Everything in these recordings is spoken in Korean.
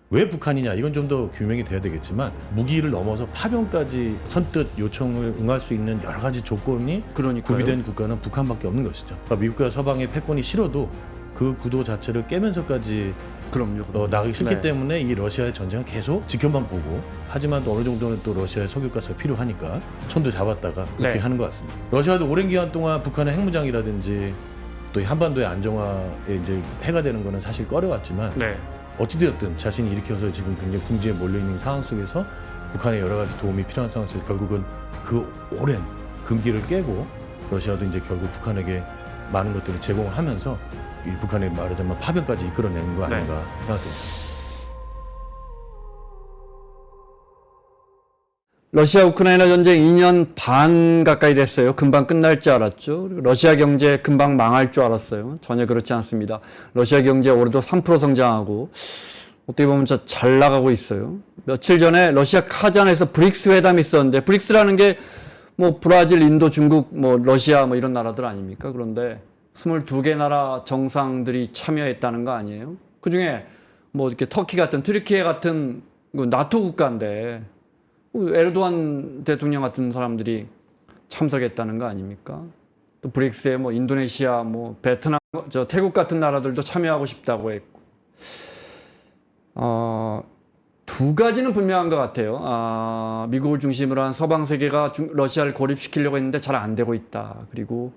왜 북한이냐 이건 좀 더 규명이 돼야 되겠지만 무기를 넘어서 파병까지 선뜻 요청을 응할 수 있는 여러 가지 조건이 그러니까요. 구비된 국가는 북한밖에 없는 것이죠. 그러니까 미국과 서방의 패권이 싫어도 그 구도 자체를 깨면서까지 그럼요. 나가기 싫기 네. 때문에 이 러시아의 전쟁은 계속 지켜만 보고 하지만 또 어느 정도는 또 러시아의 석유가스가 필요하니까 손도 잡았다가 그렇게 네. 하는 것 같습니다. 러시아도 오랜 기간 동안 북한의 핵무장이라든지 또 이 한반도의 안정화에 이제 해가 되는 거는 사실 꺼려왔지만 네. 어찌되었든 자신이 일으켜서 지금 굉장히 궁지에 몰려있는 상황 속에서 북한의 여러 가지 도움이 필요한 상황 속에서 결국은 그 오랜 금기를 깨고 러시아도 이제 결국 북한에게 많은 것들을 제공을 하면서 이 북한의 말하자면 파병까지 이끌어내는 거 아닌가 생각됩니다. 러시아 우크라이나 전쟁 2년 반 가까이 됐어요. 금방 끝날 줄 알았죠. 러시아 경제 금방 망할 줄 알았어요. 전혀 그렇지 않습니다. 러시아 경제 올해도 3% 성장하고 어떻게 보면 진짜 잘 나가고 있어요. 며칠 전에 러시아 카잔에서 브릭스 회담이 있었는데 브릭스라는 게 뭐 브라질, 인도, 중국, 뭐 러시아 뭐 이런 나라들 아닙니까? 그런데 22개 나라 정상들이 참여했다는 거 아니에요? 그중에 뭐 이렇게 터키 같은 튀르키예 같은 나토 국가인데 에르도안 대통령 같은 사람들이 참석했다는 거 아닙니까? 또 브릭스에 뭐 인도네시아, 뭐 베트남, 태국 같은 나라들도 참여하고 싶다고 했고, 두 가지는 분명한 것 같아요. 미국을 중심으로 한 서방 세계가 러시아를 고립시키려고 했는데 잘 안 되고 있다. 그리고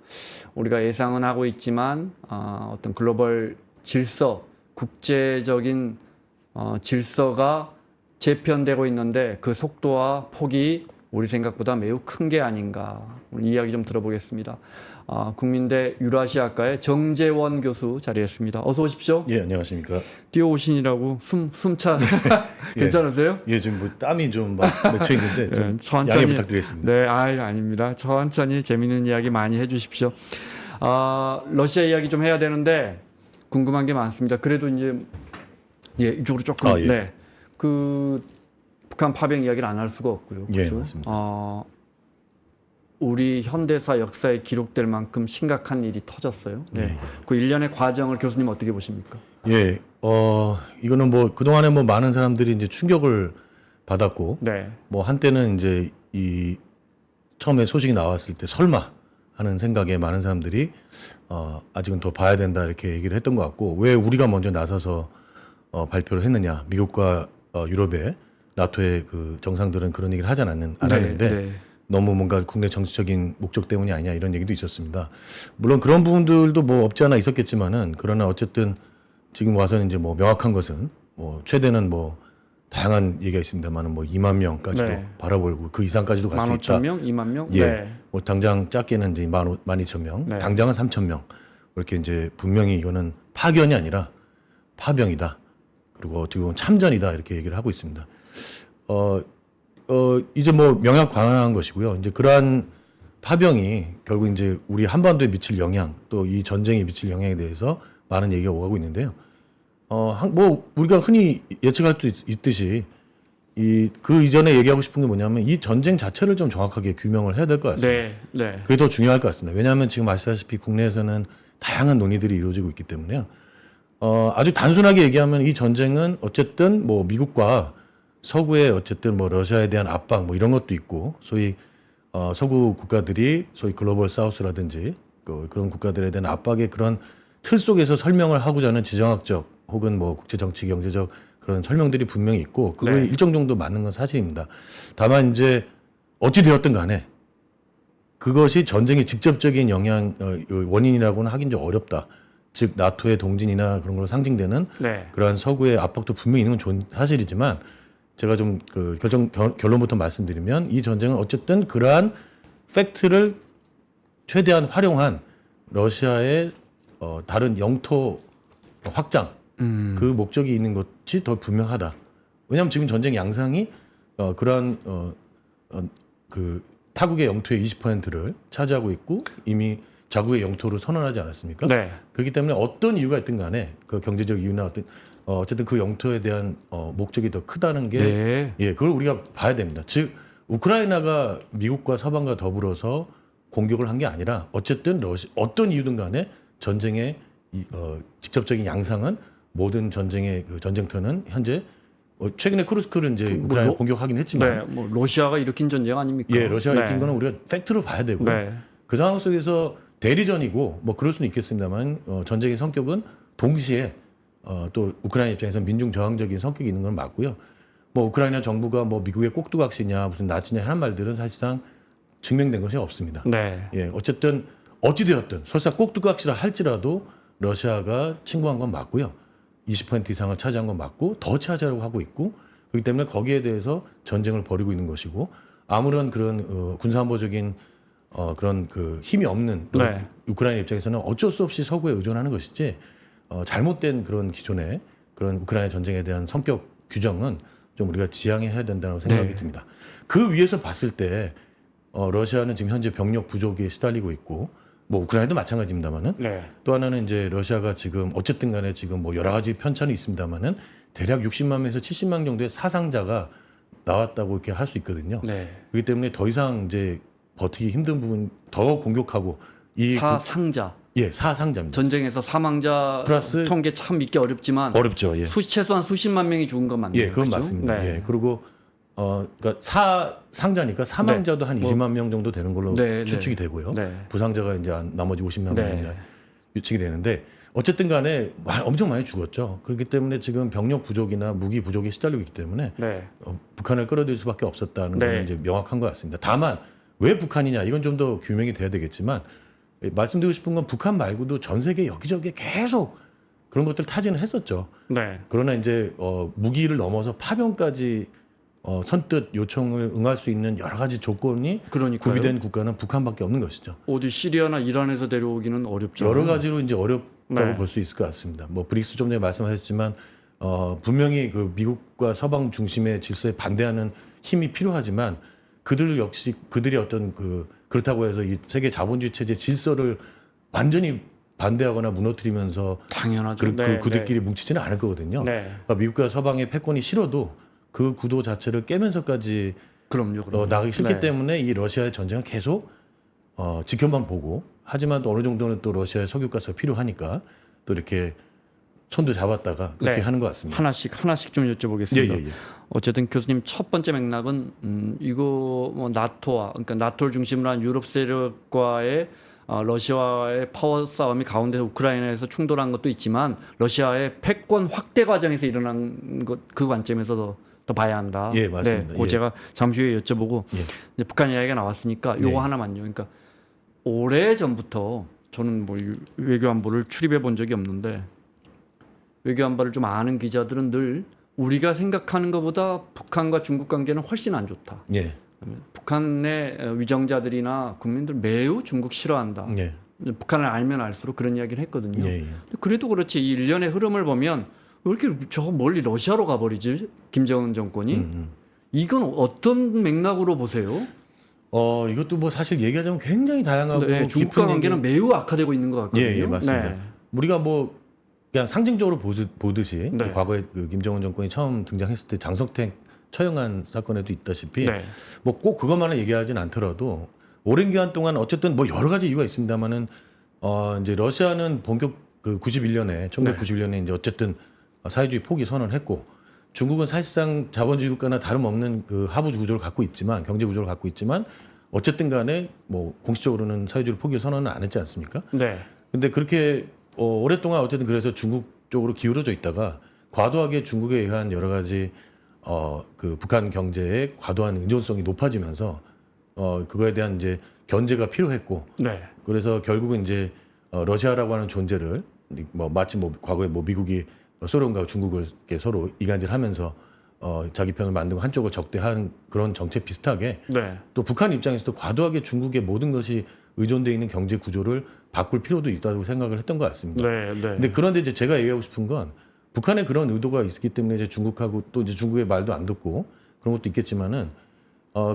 우리가 예상은 하고 있지만 어떤 글로벌 질서, 국제적인 질서가 재편되고 있는데 그 속도와 폭이 우리 생각보다 매우 큰 게 아닌가. 오늘 이야기 좀 들어보겠습니다. 국민대 유라시아과의 정재원 교수 자리했습니다. 어서 오십시오. 예, 안녕하십니까. 뛰어오시느라고 숨차 괜찮으세요? 예, 지금 뭐 땀이 좀 막 맺혀 있는데 좀 천천히 양해 부탁드리겠습니다. 네, 아닙니다. 천천히 재밌는 이야기 많이 해주십시오. 러시아 이야기 좀 해야 되는데 궁금한 게 많습니다. 그래도 이제 이쪽으로 조금 예. 네, 그 북한 파병 이야기를 안 할 수가 없고요. 예, 그렇죠? 맞습니다. 우리 현대사 역사에 기록될 만큼 심각한 일이 터졌어요. 네. 그 일련의 과정을 교수님 어떻게 보십니까? 예, 이거는 뭐 그동안에 뭐 많은 사람들이 이제 충격을 받았고, 네. 뭐 한때는 이제 이 처음에 소식이 나왔을 때 설마 하는 생각에 많은 사람들이 아직은 더 봐야 된다 이렇게 얘기를 했던 것 같고, 왜 우리가 먼저 나서서 발표를 했느냐? 미국과 유럽의 나토의 그 정상들은 그런 얘기를 하지 않았는데 네. 너무 뭔가 국내 정치적인 목적 때문이 아니냐 이런 얘기도 있었습니다. 물론 그런 부분들도 뭐 없지 않아 있었겠지만은 그러나 어쨌든 지금 와서는 이제 뭐 명확한 것은 뭐 최대는 뭐 다양한 얘기가 있습니다만은 뭐 2만 명까지도 네. 바라보고 그 이상까지도 갈 수 있다. 15,000명, 2만 명? 예. 네. 뭐 당장 작게는 이제 12,000명, 네. 당장은 3,000명. 이렇게 이제 분명히 이거는 파견이 아니라 파병이다. 그리고 어떻게 보면 참전이다. 이렇게 얘기를 하고 있습니다. 이제 뭐 명확 관한 것이고요. 이제 그러한 파병이 결국 이제 우리 한반도에 미칠 영향, 또 이 전쟁에 미칠 영향에 대해서 많은 얘기가 오가고 있는데요. 뭐 우리가 흔히 예측할 수 있듯이 그 이전에 얘기하고 싶은 게 뭐냐면 이 전쟁 자체를 좀 정확하게 규명을 해야 될 것 같습니다. 네. 네. 그게 더 중요할 것 같습니다. 왜냐하면 지금 아시다시피 국내에서는 다양한 논의들이 이루어지고 있기 때문에요. 아주 단순하게 얘기하면 이 전쟁은 어쨌든 뭐 미국과 서구의 어쨌든 뭐 러시아에 대한 압박 뭐 이런 것도 있고 소위 서구 국가들이 소위 글로벌 사우스라든지 그런 국가들에 대한 압박의 그런 틀 속에서 설명을 하고자 하는 지정학적 혹은 뭐 국제 정치 경제적 그런 설명들이 분명히 있고 그거에 네. 일정 정도 맞는 건 사실입니다. 다만 이제 어찌 되었든 간에 그것이 전쟁의 직접적인 영향 원인이라고는 하긴 좀 어렵다. 즉 나토의 동진이나 그런 걸로 상징되는 네. 그러한 서구의 압박도 분명히 있는 건 좋은 사실이지만 제가 좀 그 결론부터 말씀드리면 이 전쟁은 어쨌든 그러한 팩트를 최대한 활용한 러시아의 다른 영토 확장 그 목적이 있는 것이 더 분명하다. 왜냐하면 지금 전쟁 양상이 그러한 그 타국의 영토의 20%를 차지하고 있고 이미 자국의 영토로 선언하지 않았습니까? 네. 그렇기 때문에 어떤 이유가 있든 간에 그 경제적 이유나 어쨌든 그 영토에 대한 목적이 더 크다는 게 네. 예, 그걸 우리가 봐야 됩니다. 즉 우크라이나가 미국과 서방과 더불어서 공격을 한 게 아니라 어쨌든 어떤 이유든 간에 전쟁의 직접적인 양상은 모든 전쟁의 그 전쟁터는 현재 최근에 쿠르스크를 이제 뭐 우크라이나 로- 공격하긴 했지만 네, 뭐 러시아가 일으킨 전쟁 아닙니까? 예, 러시아가 네. 이긴 거는 우리가 팩트로 봐야 되고요. 네. 그 상황 속에서 대리전이고 뭐 그럴 수는 있겠습니다만 전쟁의 성격은 동시에 또 우크라이나 입장에서 민중 저항적인 성격이 있는 건 맞고요. 뭐 우크라이나 정부가 뭐 미국의 꼭두각시냐 무슨 나치냐 하는 말들은 사실상 증명된 것이 없습니다. 네. 예, 어쨌든 어찌되었든 설사 꼭두각시라 할지라도 러시아가 침공한 건 맞고요. 20% 이상을 차지한 건 맞고 더 차지하려고 하고 있고 그렇기 때문에 거기에 대해서 전쟁을 벌이고 있는 것이고 아무런 그런 군사안보적인 그런 그 힘이 없는 네. 우크라이나 입장에서는 어쩔 수 없이 서구에 의존하는 것이지 잘못된 그런 기존의 그런 우크라이나 전쟁에 대한 성격 규정은 좀 우리가 지양해야 된다고 생각이 네. 듭니다. 그 위에서 봤을 때 러시아는 지금 현재 병력 부족에 시달리고 있고 뭐 우크라이나도 마찬가지입니다만은 네. 또 하나는 이제 러시아가 지금 어쨌든 간에 지금 뭐 여러 가지 편차는 있습니다만은 대략 60만 명에서 70만 정도의 사상자가 나왔다고 이렇게 할 수 있거든요. 네. 그렇기 때문에 더 이상 이제 버티기 힘든 부분 더 공격하고 사상자. 예, 사상자입니다. 전쟁에서 사망자 플러스- 통계 참 믿기 어렵지만 어렵죠. 예. 최소한 수십만 명이 죽은 건 맞네요. 예, 그건 그죠? 맞습니다. 네. 예. 그리고 그러니까 사상자니까 사망자도 한 20만 명 정도 되는 걸로 네, 추측이 네. 되고요. 네. 부상자가 이제 나머지 50만 네. 명이 유측이 되는데 어쨌든 간에 엄청 많이 죽었죠. 그렇기 때문에 지금 병력 부족이나 무기 부족에 시달리고 있기 때문에 네. 북한을 끌어들일 수밖에 없었다는 네. 건 이제 명확한 것 같습니다. 다만 왜 북한이냐 이건 좀 더 규명이 돼야 되겠지만 말씀드리고 싶은 건 북한 말고도 전 세계 여기저기 계속 그런 것들 타진을 했었죠. 네. 그러나 이제 무기를 넘어서 파병까지 선뜻 요청을 응할 수 있는 여러 가지 조건이 그러니까요. 구비된 국가는 북한밖에 없는 것이죠. 어디 시리아나 이란에서 데려오기는 어렵죠. 여러 가지로 이제 어렵다고 네. 볼 수 있을 것 같습니다. 뭐 브릭스 좀 전에 말씀하셨지만 분명히 그 미국과 서방 중심의 질서에 반대하는 힘이 필요하지만 그들 역시 그들이 어떤 그렇다고 해서 이 세계 자본주의 체제 질서를 완전히 반대하거나 무너뜨리면서 당연하죠. 네, 그들끼리 뭉치지는 않을 거거든요. 네. 그러니까 미국과 서방의 패권이 싫어도 그 구도 자체를 깨면서까지 그럼요. 나가기 싫기 네. 때문에 이 러시아의 전쟁은 계속 지켜만 보고 하지만 또 어느 정도는 또 러시아의 석유가스가 필요하니까 또 이렇게 손도 잡았다가 그렇게 네. 하는 것 같습니다. 하나씩 좀 여쭤보겠습니다. 예. 어쨌든 교수님 첫 번째 맥락은 이거 뭐 나토와 그러니까 나토를 중심으로 한 유럽 세력과의 러시아와의 파워 싸움이 가운데 우크라이나에서 충돌한 것도 있지만 러시아의 패권 확대 과정에서 일어난 것 그 관점에서 더 봐야 한다. 예, 맞습니다. 네, 그 예. 제가 잠시 후에 여쭤보고 예. 이제 북한 이야기가 나왔으니까 요거 예. 하나만요. 그러니까 오래 전부터 저는 뭐 외교안보를 출입해 본 적이 없는데 외교안보를 좀 아는 기자들은 늘 우리가 생각하는 것보다 북한과 중국 관계는 훨씬 안 좋다. 예. 북한의 위정자들이나 국민들 매우 중국 싫어한다. 예. 북한을 알면 알수록 그런 이야기를 했거든요. 예. 그래도 그렇지 이 일련의 흐름을 보면 왜 이렇게 저 멀리 러시아로 가버리지? 김정은 정권이? 이건 어떤 맥락으로 보세요? 이것도 뭐 사실 얘기하자면 굉장히 다양하고 네, 중국과 깊은 관계는 매우 악화되고 있는 것 같거든요. 예, 맞습니다. 네. 우리가 뭐 그냥 상징적으로 보듯이 네. 과거에 그 김정은 정권이 처음 등장했을 때 장석택 처형한 사건에도 있다시피 네. 뭐 꼭 그것만을 얘기하진 않더라도 오랜 기간 동안 어쨌든 뭐 여러 가지 이유가 있습니다만은 이제 러시아는 본격 그 91년에 1991년에 이제 어쨌든 사회주의 포기 선언을 했고 중국은 사실상 자본주의 국가나 다름없는 그 하부 구조를 갖고 있지만 경제 구조를 갖고 있지만 어쨌든 간에 뭐 공식적으로는 사회주의 포기 선언은 안 했지 않습니까? 네. 근데 그렇게 오랫동안 어쨌든 그래서 중국 쪽으로 기울어져 있다가 과도하게 중국에 의한 여러 가지 그 북한 경제의 과도한 의존성이 높아지면서 그거에 대한 이제 견제가 필요했고 네. 그래서 결국은 이제 러시아라고 하는 존재를 뭐 마치 뭐 과거에 뭐 미국이 소련과 중국을 이렇게 서로 이간질하면서 자기 편을 만들고 한쪽을 적대한 그런 정책 비슷하게 네. 또 북한 입장에서도 과도하게 중국의 모든 것이 의존되어 있는 경제 구조를 바꿀 필요도 있다고 생각을 했던 것 같습니다. 네. 네. 근데 그런데 이제 제가 얘기하고 싶은 건 북한의 그런 의도가 있기 때문에 이제 중국하고 또 이제 중국의 말도 안 듣고 그런 것도 있겠지만은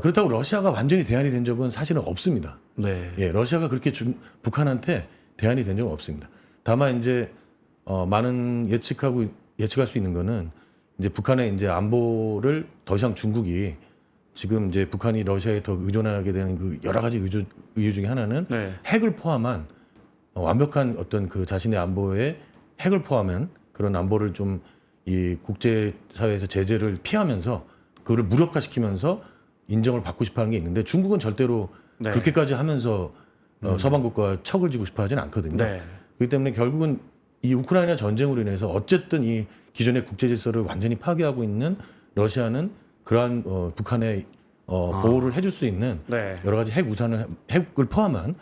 그렇다고 러시아가 완전히 대안이 된 적은 사실은 없습니다. 네. 예, 러시아가 그렇게 북한한테 대안이 된 적은 없습니다. 다만 이제 많은 예측할 수 있는 거는 이제 북한의 이제 안보를 더 이상 중국이 지금 이제 북한이 러시아에 더 의존하게 되는 그 여러 가지 이유 중에 하나는 네. 핵을 포함한 완벽한 어떤 그 자신의 안보에 핵을 포함한 그런 안보를 좀 이 국제사회에서 제재를 피하면서 그거를 무력화시키면서 인정을 받고 싶어하는 게 있는데 중국은 절대로 네. 그렇게까지 하면서 서방국과 척을 지고 싶어하지는 않거든요. 네. 그렇기 때문에 결국은 이 우크라이나 전쟁으로 인해서 어쨌든 이 기존의 국제 질서를 완전히 파괴하고 있는 러시아는 그러한 북한의 보호를 해줄 수 있는 네. 여러 가지 핵을 포함한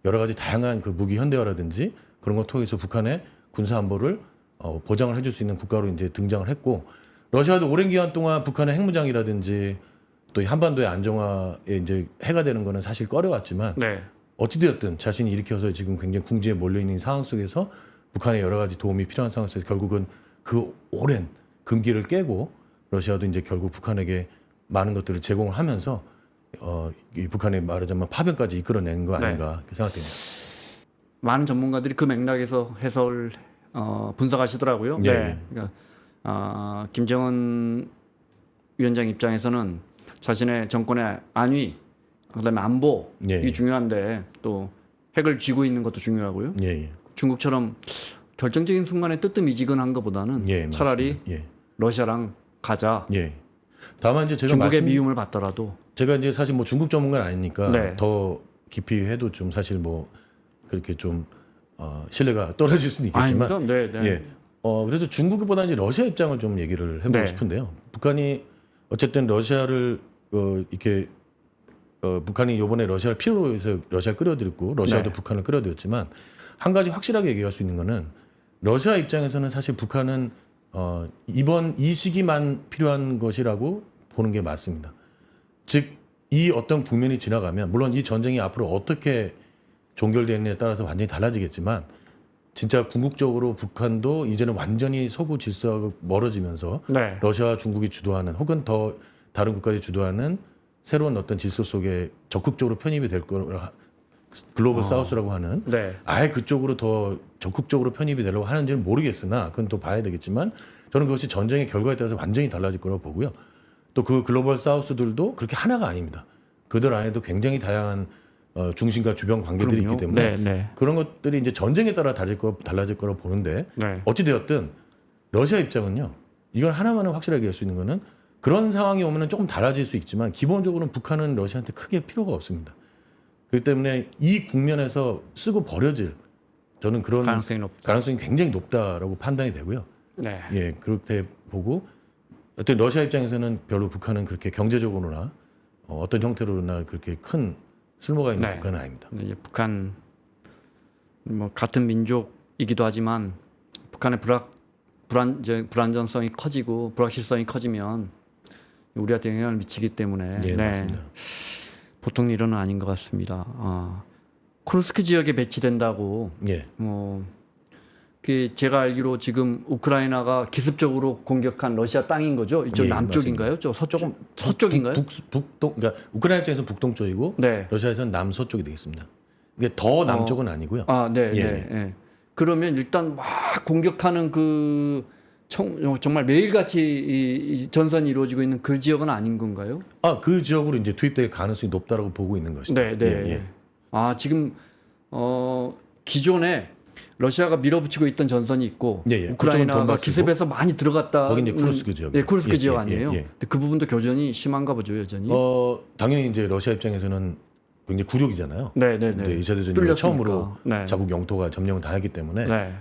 여러 가지 다양한 그 무기 현대화라든지 그런 걸 통해서 북한의 군사 안보를 보장을 해줄 수 있는 국가로 이제 등장을 했고 러시아도 오랜 기간 동안 북한의 핵무장이라든지 또 이 한반도의 안정화에 이제 해가 되는 거는 사실 꺼려왔지만 네. 어찌되었든 자신이 일으켜서 지금 굉장히 궁지에 몰려 있는 상황 속에서 북한의 여러 가지 도움이 필요한 상황에서 결국은 그 오랜 금기를 깨고 러시아도 이제 결국 북한에게 많은 것들을 제공을 하면서 이 북한의 말하자면 파병까지 이끌어낸 거 아닌가 이렇게 생각됩니다. 많은 전문가들이 그 맥락에서 해설 분석하시더라고요. 예. 네. 그러니까 김정은 위원장 입장에서는 자신의 정권의 안위, 그다음에 안보 예. 이 중요한데 또 핵을 쥐고 있는 것도 중요하고요. 예, 예. 중국처럼 결정적인 순간에 뜨뜻미지근한 것보다는 예, 차라리 맞습니다. 예. 러시아랑 가자. 예. 다만 이제 제가 중국의 미움을 받더라도 제가 이제 사실 뭐 중국 전문가는 아니니까 네. 더 깊이 해도 좀 사실 뭐 그렇게 좀 신뢰가 떨어질 수는 있겠지만 아닙니다. 네, 네. 예. 그래서 중국보다는 이제 러시아 입장을 좀 얘기를 해보고 네. 싶은데요. 북한이 어쨌든 러시아를 이렇게 북한이 이번에 러시아를 필요로 해서 러시아를 끌어들였고 러시아도 네. 북한을 끌어들였지만 한 가지 확실하게 얘기할 수 있는 거는 러시아 입장에서는 사실 북한은 이번 이 시기만 필요한 것이라고 보는 게 맞습니다. 즉 이 어떤 국면이 지나가면 물론 이 전쟁이 앞으로 어떻게 종결되느냐에 따라서 완전히 달라지겠지만 진짜 궁극적으로 북한도 이제는 완전히 서구 질서하고 멀어지면서 네. 러시아와 중국이 주도하는 혹은 더 다른 국가들이 주도하는 새로운 어떤 질서 속에 적극적으로 편입이 될 거라 글로벌 사우스라고 하는 네. 아예 그쪽으로 더 적극적으로 편입이 되려고 하는지는 모르겠으나 그건 또 봐야 되겠지만 저는 그것이 전쟁의 결과에 따라서 완전히 달라질 거라고 보고요. 또 그 글로벌 사우스들도 그렇게 하나가 아닙니다. 그들 안에도 굉장히 다양한 중심과 주변 관계들이 그럼요. 있기 때문에 네, 네. 그런 것들이 이제 전쟁에 따라 달라질 거라고 보는데 네. 어찌되었든 러시아 입장은요. 이건 하나만은 확실하게 할 수 있는 거는 그런 상황이 오면은 조금 달라질 수 있지만 기본적으로는 북한은 러시아한테 크게 필요가 없습니다. 그렇기 때문에 이 국면에서 쓰고 버려질 저는 그런 가능성이 굉장히 높다라고 판단이 되고요. 네. 예, 그렇게 보고 어떤 러시아 입장에서는 별로 북한은 그렇게 경제적으로나 어떤 형태로나 그렇게 큰 쓸모가 있는 네. 국가는 아닙니다. 근데 이제 북한 뭐 같은 민족이기도 하지만 북한의 불안전성이 커지고 불확실성이 커지면 우리한테 영향을 미치기 때문에 예, 맞습니다. 보통 일은 아닌 것 같습니다. 쿠르스크 지역에 배치된다고 예, 그 제가 알기로 지금 우크라이나가 기습적으로 공격한 러시아 땅인 거죠? 이쪽 예, 남쪽인가요? 저 서쪽인가요? 북동, 그러니까 우크라이나 입장에서는 북동쪽이고 네. 러시아에서는 남서쪽이 되겠습니다. 이게 더 남쪽은 아니고요. 네, 예, 네, 예. 그러면 일단 막 공격하는 그 정말 매일같이 이 전선이 이루어지고 있는 그 지역은 아닌 건가요? 그 지역으로 이제 투입될 가능성이 높다라고 보고 있는 것이죠. 네, 네. 예, 예. 지금 기존에 러시아가 밀어붙이고 있던 전선이 있고 예, 예. 그쪽은 우크라이나가 돈바스고, 기습해서 많이 들어갔다. 거기 이제 쿠르스크 지역. 예, 쿠르스크 예, 지역 예, 아니에요? 예, 예. 근데 그 부분도 교전이 심한가 보죠, 여전히. 당연히 이제 러시아 입장에서는 굉장히 굴욕이잖아요. 네, 네, 네. 이제 2차 대전 이후에 뚫렸으니까. 처음으로 네. 자국 영토가 점령을 당했기 때문에 네.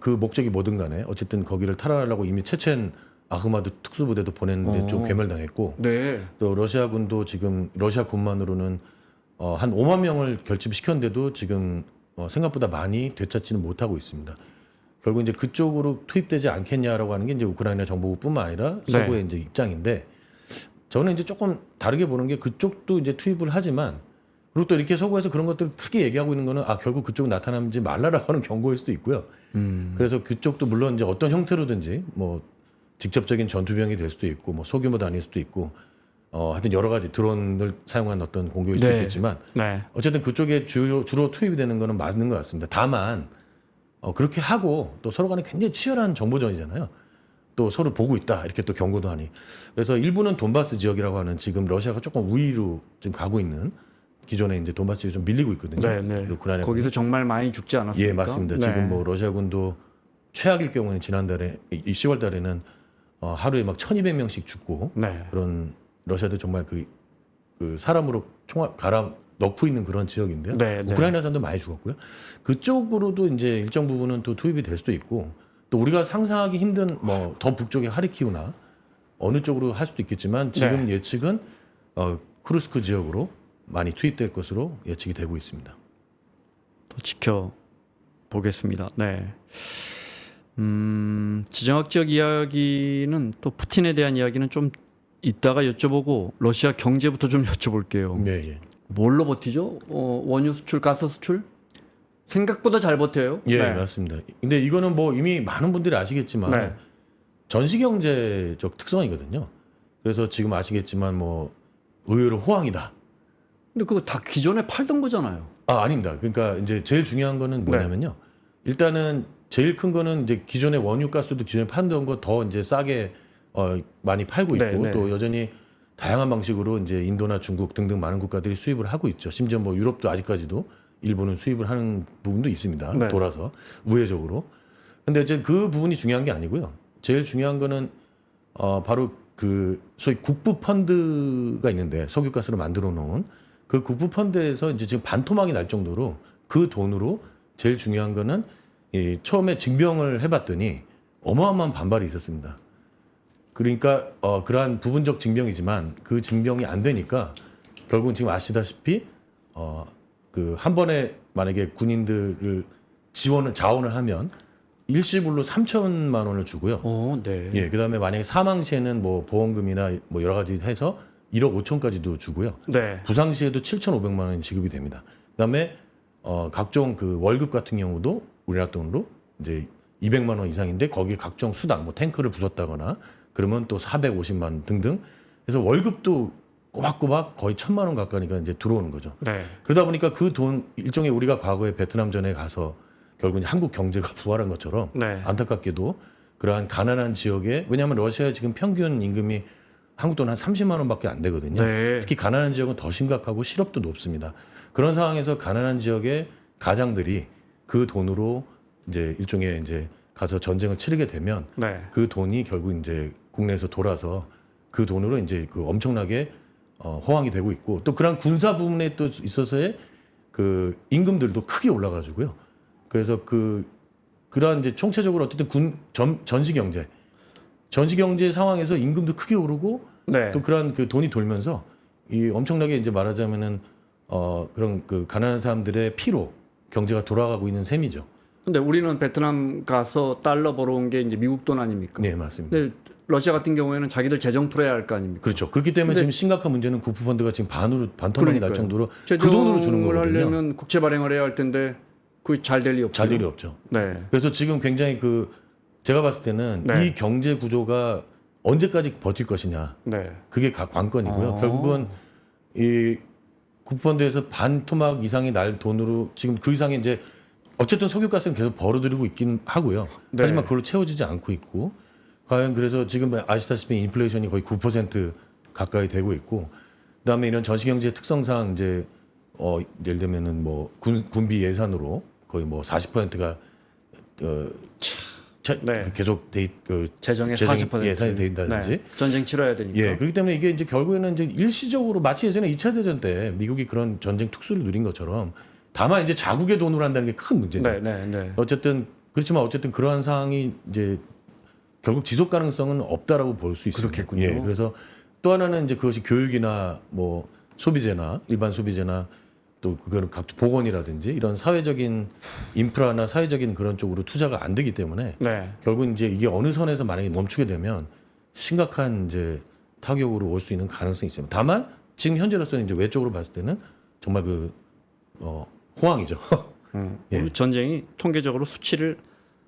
그 목적이 뭐든 간에 어쨌든 거기를 탈환하려고 이미 체첸 아흐마드 특수부대도 보냈는데 좀 괴멸당했고 네. 또 러시아군도 지금 러시아 군만으로는 한 5만 명을 결집시켰는데도 지금 생각보다 많이 되찾지는 못하고 있습니다. 결국 이제 그쪽으로 투입되지 않겠냐라고 하는 게 이제 우크라이나 정부뿐만 아니라 서구의 이제 입장인데 저는 이제 조금 다르게 보는 게 그쪽도 이제 투입을 하지만 그리고 또 이렇게 서구에서 그런 것들을 크게 얘기하고 있는 거는 결국 그쪽 나타나지 말라라고 하는 경고일 수도 있고요. 그래서 그쪽도 물론 이제 어떤 형태로든지 뭐 직접적인 전투병이 될 수도 있고 뭐 소규모 단위일 수도 있고 하여튼 여러 가지 드론을 사용한 어떤 공격일 수도 있겠지만 어쨌든 그쪽에 주로 투입이 되는 거는 맞는 것 같습니다. 다만 그렇게 하고 또 서로 간에 굉장히 치열한 정보전이잖아요. 또 서로 보고 있다 이렇게 또 경고도 하니 그래서 일부는 돈바스 지역이라고 하는 지금 러시아가 조금 우위로 지금 가고 있는 기존에 이제 돈바스 지역이 좀 밀리고 있거든요. 네, 네. 우크라이나 거기서 정말 많이 죽지 않았습니까? 예, 맞습니다. 네. 지금 뭐 러시아군도 최악일 경우는 지난달에 이 10월 달에는 하루에 막 1,200명씩 죽고 네. 그런 러시아도 정말 그 사람으로 총알 갈아 넣고 있는 그런 지역인데요. 네, 네. 우크라이나 사람도 많이 죽었고요. 그쪽으로도 이제 일정 부분은 또 투입이 될 수도 있고 또 우리가 상상하기 힘든 뭐 더 북쪽의 하르키우나 어느 쪽으로 할 수도 있겠지만 지금 네. 예측은 쿠르스크 지역으로 많이 투입될 것으로 예측이 되고 있습니다. 또 지켜보겠습니다. 네. 지정학적 이야기는 또 푸틴에 대한 이야기는 좀 이따가 여쭤보고 러시아 경제부터 좀 여쭤볼게요. 네, 예. 뭘로 버티죠? 원유 수출, 가스 수출? 생각보다 잘 버텨요. 예, 네. 맞습니다. 근데 이거는 뭐 이미 많은 분들이 아시겠지만 네. 전시 경제적 특성이거든요. 그래서 지금 아시겠지만 뭐 의외로 호황이다. 근데 그거 다 기존에 팔던 거잖아요. 아닙니다. 그러니까 이제 제일 중요한 거는 뭐냐면요. 일단은 제일 큰 거는 이제 기존의 원유 가스도 기존에 팔던 거 더 이제 싸게 많이 팔고 있고 네, 네. 또 여전히 다양한 방식으로 이제 인도나 중국 등등 많은 국가들이 수입을 하고 있죠. 심지어 뭐 유럽도 아직까지도 일부는 수입을 하는 부분도 있습니다. 네. 돌아서 우회적으로. 근데 이제 그 부분이 중요한 게 아니고요. 제일 중요한 거는 바로 그 소위 국부 펀드가 있는데 석유가스로 만들어 놓은 그 국부 펀드에서 이제 지금 반토막이 날 정도로 그 돈으로 제일 중요한 거는 처음에 증명을 해봤더니 어마어마한 반발이 있었습니다. 그러니까 그러한 부분적 증명이지만 그 증명이 안 되니까 결국은 지금 아시다시피 그 한 번에 만약에 군인들을 자원을 하면 일시불로 3천만 원을 주고요. 네. 예, 그다음에 만약에 사망 시에는 뭐 보험금이나 뭐 여러 가지 해서 1억 5천까지도 주고요. 네. 부상 시에도 7,500만 원이 지급이 됩니다. 그다음에 각종 그 월급 같은 경우도 우리나라 돈으로 이제 200만 원 이상인데 거기에 각종 수당 뭐 탱크를 부쉈다거나 그러면 또 450만 원 등등. 그래서 월급도 꼬박꼬박 거의 1,000만 원 가까이가 이제 들어오는 거죠. 네. 그러다 보니까 그 돈 일종의 우리가 과거에 베트남전에 가서 결국 이제 한국 경제가 부활한 것처럼 네. 안타깝게도 그러한 가난한 지역에 왜냐하면 러시아의 지금 평균 임금이 한국 돈 한 30만 원밖에 안 되거든요. 네. 특히 가난한 지역은 더 심각하고 실업도 높습니다. 그런 상황에서 가난한 지역의 가장들이 그 돈으로 이제 일종의 이제 가서 전쟁을 치르게 되면 네. 그 돈이 결국 이제 국내에서 돌아서 그 돈으로 이제 그 엄청나게 호황이 되고 있고 또 그런 군사 부분에 또 있어서의 그 임금들도 크게 올라가지고요. 그래서 그러한 이제 총체적으로 어쨌든 전시 경제 상황에서 임금도 크게 오르고 네. 또 그런 그 돈이 돌면서 이 엄청나게 이제 말하자면은 그런 그 가난한 사람들의 피로 경제가 돌아가고 있는 셈이죠. 근데 우리는 베트남 가서 달러 벌어온 게 이제 미국 돈 아닙니까? 네, 맞습니다. 근데 러시아 같은 경우에는 자기들 재정 풀어야 할 거 아닙니까? 그렇죠. 그렇기 때문에 근데- 지금 심각한 문제는 국부 펀드가 지금 반토막이 날 그러니까요. 정도로 그 재정을 돈으로 주는 거거든요. 하려면 국채 발행을 해야 할 텐데 그게 잘 될 리 없죠. 잘 일이 없죠. 네. 그래서 지금 굉장히 제가 봤을 때는 네. 이 경제 구조가 언제까지 버틸 것이냐. 네. 그게 관건이고요. 아. 결국은 이 국부펀드에서 반토막 이상이 날 돈으로 지금 그 이상이 이제 어쨌든 석유가스는 계속 벌어들이고 있긴 하고요. 네. 하지만 그걸로 채워지지 않고 있고 과연 그래서 지금 아시다시피 인플레이션이 거의 9% 가까이 되고 있고 그다음에 이런 전시경제 특성상 이제 예를 들면은 뭐 군비 예산으로 거의 뭐 40%가 네. 계속 재정의 재정이 40% 예산이 돼 있다든지 네. 전쟁 치러야 되니까. 예, 그렇기 때문에 이게 이제 결국에는 이제 일시적으로 마치 예전에 2차 대전 때 미국이 그런 전쟁 특수를 누린 것처럼 다만 이제 자국의 돈으로 한다는 게 큰 문제죠. 네, 네, 네. 어쨌든 그렇지만 어쨌든 그러한 상황이 이제 결국 지속 가능성은 없다라고 볼 수 있습니다. 그렇겠군요. 예, 그래서 또 하나는 이제 그것이 교육이나 뭐 소비재나 일반 소비재나 또 그거는 각 보건이라든지 이런 사회적인 인프라나 사회적인 그런 쪽으로 투자가 안 되기 때문에 네. 결국 이제 이게 어느 선에서 만약에 멈추게 되면 심각한 이제 타격으로 올 수 있는 가능성이 있습니다. 다만 지금 현재로서는 이제 외적으로 봤을 때는 정말 호황이죠. 예. 우리 전쟁이 통계적으로 수치를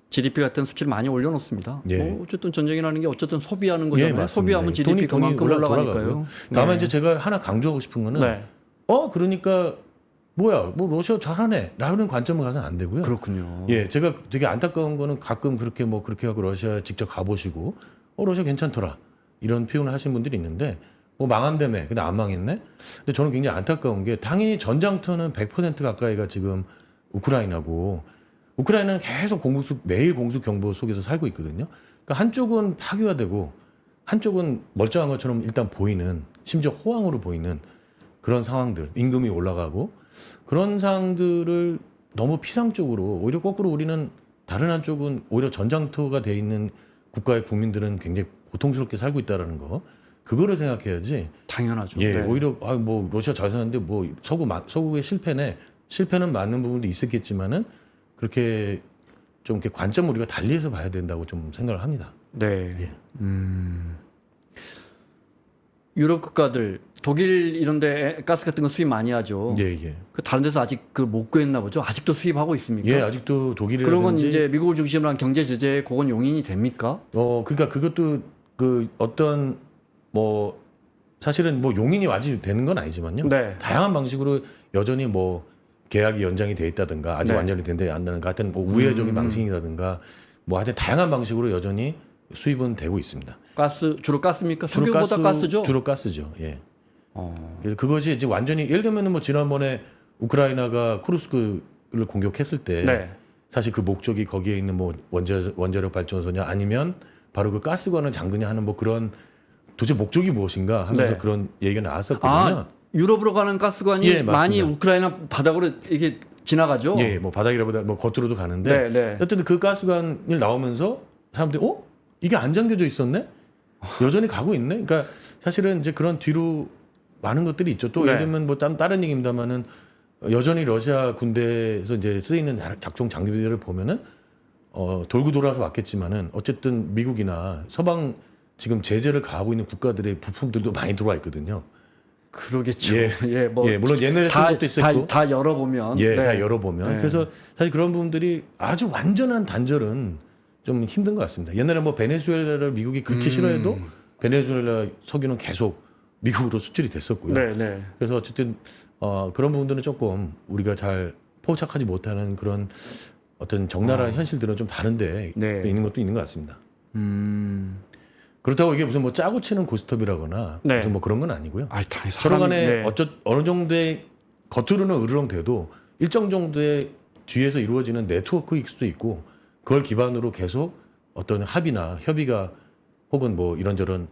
GDP 같은 수치를 많이 올려놓습니다. 예. 뭐 어쨌든 전쟁이라는 게 어쨌든 소비하는 거잖아요. 맞습니다. 소비하면 GDP 그만큼 올라가니까요. 돌아가고요. 다만 네. 이제 제가 하나 강조하고 싶은 거는 네. 그러니까 뭐야 뭐 러시아 잘하네라는 관점을 가서는 안 되고요. 그렇군요. 예, 제가 되게 안타까운 거는 가끔 그렇게 하고 러시아에 직접 가보시고 러시아 괜찮더라 이런 표현을 하시는 분들이 있는데 뭐 망한다며 근데 안 망했네. 근데 저는 굉장히 안타까운 게 당연히 전장터는 100% 가까이가 지금 우크라이나고 우크라이나는 계속 매일 공습 경보 속에서 살고 있거든요. 그러니까 한쪽은 파괴화되고 한쪽은 멀쩡한 것처럼 일단 보이는, 심지어 호황으로 보이는 그런 상황들, 임금이 올라가고 그런 상황들을 너무 피상적으로, 오히려 거꾸로 우리는 다른 한쪽은 오히려 전장터가 돼 있는 국가의 국민들은 굉장히 고통스럽게 살고 있다라는 거, 그거를 생각해야지. 당연하죠. 예, 네. 오히려 뭐 러시아 잘 사는데 뭐 서구의 실패는 맞는 부분도 있었겠지만은 그렇게 좀 이렇게 관점을 우리가 달리해서 봐야 된다고 좀 생각을 합니다. 네. 예. 유럽 국가들 독일 이런데 가스 같은 거 수입 많이 하죠. 예, 예. 그 다른 데서 아직 그 못 구했나 보죠. 아직도 수입하고 있습니까? 예, 아직도 독일이라든지 그런 건 이제 미국을 중심으로 한 경제 제재 그건 용인이 됩니까? 그러니까 그것도 그 어떤 뭐 사실은 뭐 용인이 완전히 되는 건 아니지만요. 네. 다양한 방식으로 여전히 뭐 계약이 연장이 돼 있다든가 아직 네. 완전히 된데 안 되는 같은 뭐 우회적인 방식이라든가 뭐 하여튼 다양한 방식으로 여전히 수입은 되고 있습니다. 가스 주로 가스입니까? 석유보다 가스죠. 주로 가스죠. 예. 그래서 그것이 이제 완전히 예를 들면은 뭐 지난번에 우크라이나가 쿠르스크를 공격했을 때 네. 사실 그 목적이 거기에 있는 뭐 원자력 발전소냐 아니면 바로 그 가스관을 잠그냐 하는 뭐 그런 도대체 목적이 무엇인가 하면서 네. 그런 얘기가 나왔었거든요. 아, 유럽으로 가는 가스관이 예, 많이 맞습니다. 우크라이나 바닥으로 이게 지나가죠. 예, 뭐 바닥이라보다 뭐 겉으로도 가는데 네, 네. 어쨌든 그 가스관을 나오면서 사람들이 이게 안 잠겨져 있었네? 여전히 가고 있네? 그러니까 사실은 이제 그런 뒤로 많은 것들이 있죠. 또 네. 예를 들면 뭐 다른 얘기입니다만은 여전히 러시아 군대에서 이제 쓰이는 작종 장비들을 보면은 돌고 돌아서 왔겠지만은 어쨌든 미국이나 서방 지금 제재를 가하고 있는 국가들의 부품들도 많이 들어와 있거든요. 그러겠죠. 예. 예, 뭐 예, 물론 옛날에 쓴 것도 있었고. 다 열어보면. 예, 네. 다 열어보면. 네. 그래서 사실 그런 부분들이 아주 완전한 단절은 좀 힘든 것 같습니다. 옛날에 뭐 베네수엘라를 미국이 그렇게 싫어해도 베네수엘라 석유는 계속 미국으로 수출이 됐었고요. 네, 네. 그래서 어쨌든 그런 부분들은 조금 우리가 잘 포착하지 못하는 그런 어떤 적나라한 현실들은 좀 다른데 네. 있는 것도 있는 것 같습니다. 그렇다고 이게 무슨 뭐 짜고 치는 고스톱이라거나 네. 무슨 뭐 그런 건 아니고요. 아, 다 서로 간에 네. 어느 정도의 겉으로는 으르렁대도 일정 정도의 뒤에서 이루어지는 네트워크일 수도 있고 그걸 기반으로 계속 어떤 합의나 협의가 혹은 뭐 이런저런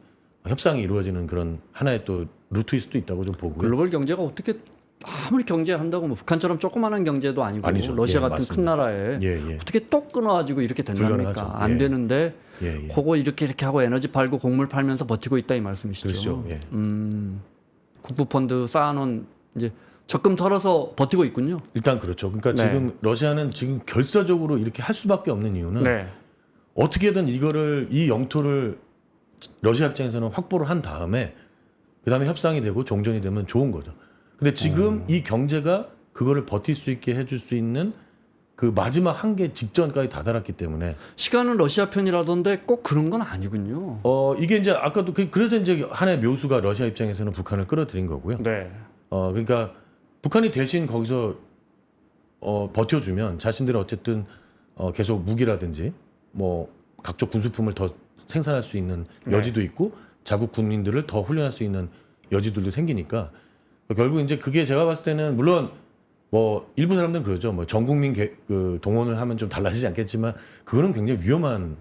협상이 이루어지는 그런 하나의 또 루트일 수도 있다고 좀 보고요. 글로벌 경제가 어떻게 아무리 경제한다고 뭐 북한처럼 조그마한 경제도 아니고 아니죠. 러시아 예, 같은 맞습니다. 큰 나라에 예, 예. 어떻게 똑 끊어가지고 이렇게 된답니까? 불가능하죠. 안 예. 되는데 예, 예. 그거 이렇게 하고 에너지 팔고 곡물 팔면서 버티고 있다 이 말씀이시죠? 그렇죠. 예. 국부펀드 쌓아놓은 이제 적금 털어서 버티고 있군요. 일단 그렇죠. 그러니까 네. 지금 러시아는 지금 결사적으로 이렇게 할 수밖에 없는 이유는 네. 어떻게든 이 영토를 러시아 입장에서는 확보를 한 다음에 그다음에 협상이 되고 종전이 되면 좋은 거죠. 근데 지금 이 경제가 그거를 버틸 수 있게 해줄 수 있는 그 마지막 한계 직전까지 다다랐기 때문에 시간은 러시아 편이라던데 꼭 그런 건 아니군요. 이게 이제 아까도 그래서 이제 하나의 묘수가 러시아 입장에서는 북한을 끌어들인 거고요. 네. 그러니까 북한이 대신 거기서 버텨주면 자신들은 어쨌든 계속 무기라든지 뭐 각종 군수품을 더 생산할 수 있는 여지도 있고 자국 군민들을 더 훈련할 수 있는 여지들도 생기니까 결국 이제 그게 제가 봤을 때는 물론 뭐 일부 사람들은 그러죠. 뭐 전 국민 그 동원을 하면 좀 달라지지 않겠지만 그거는 굉장히 위험한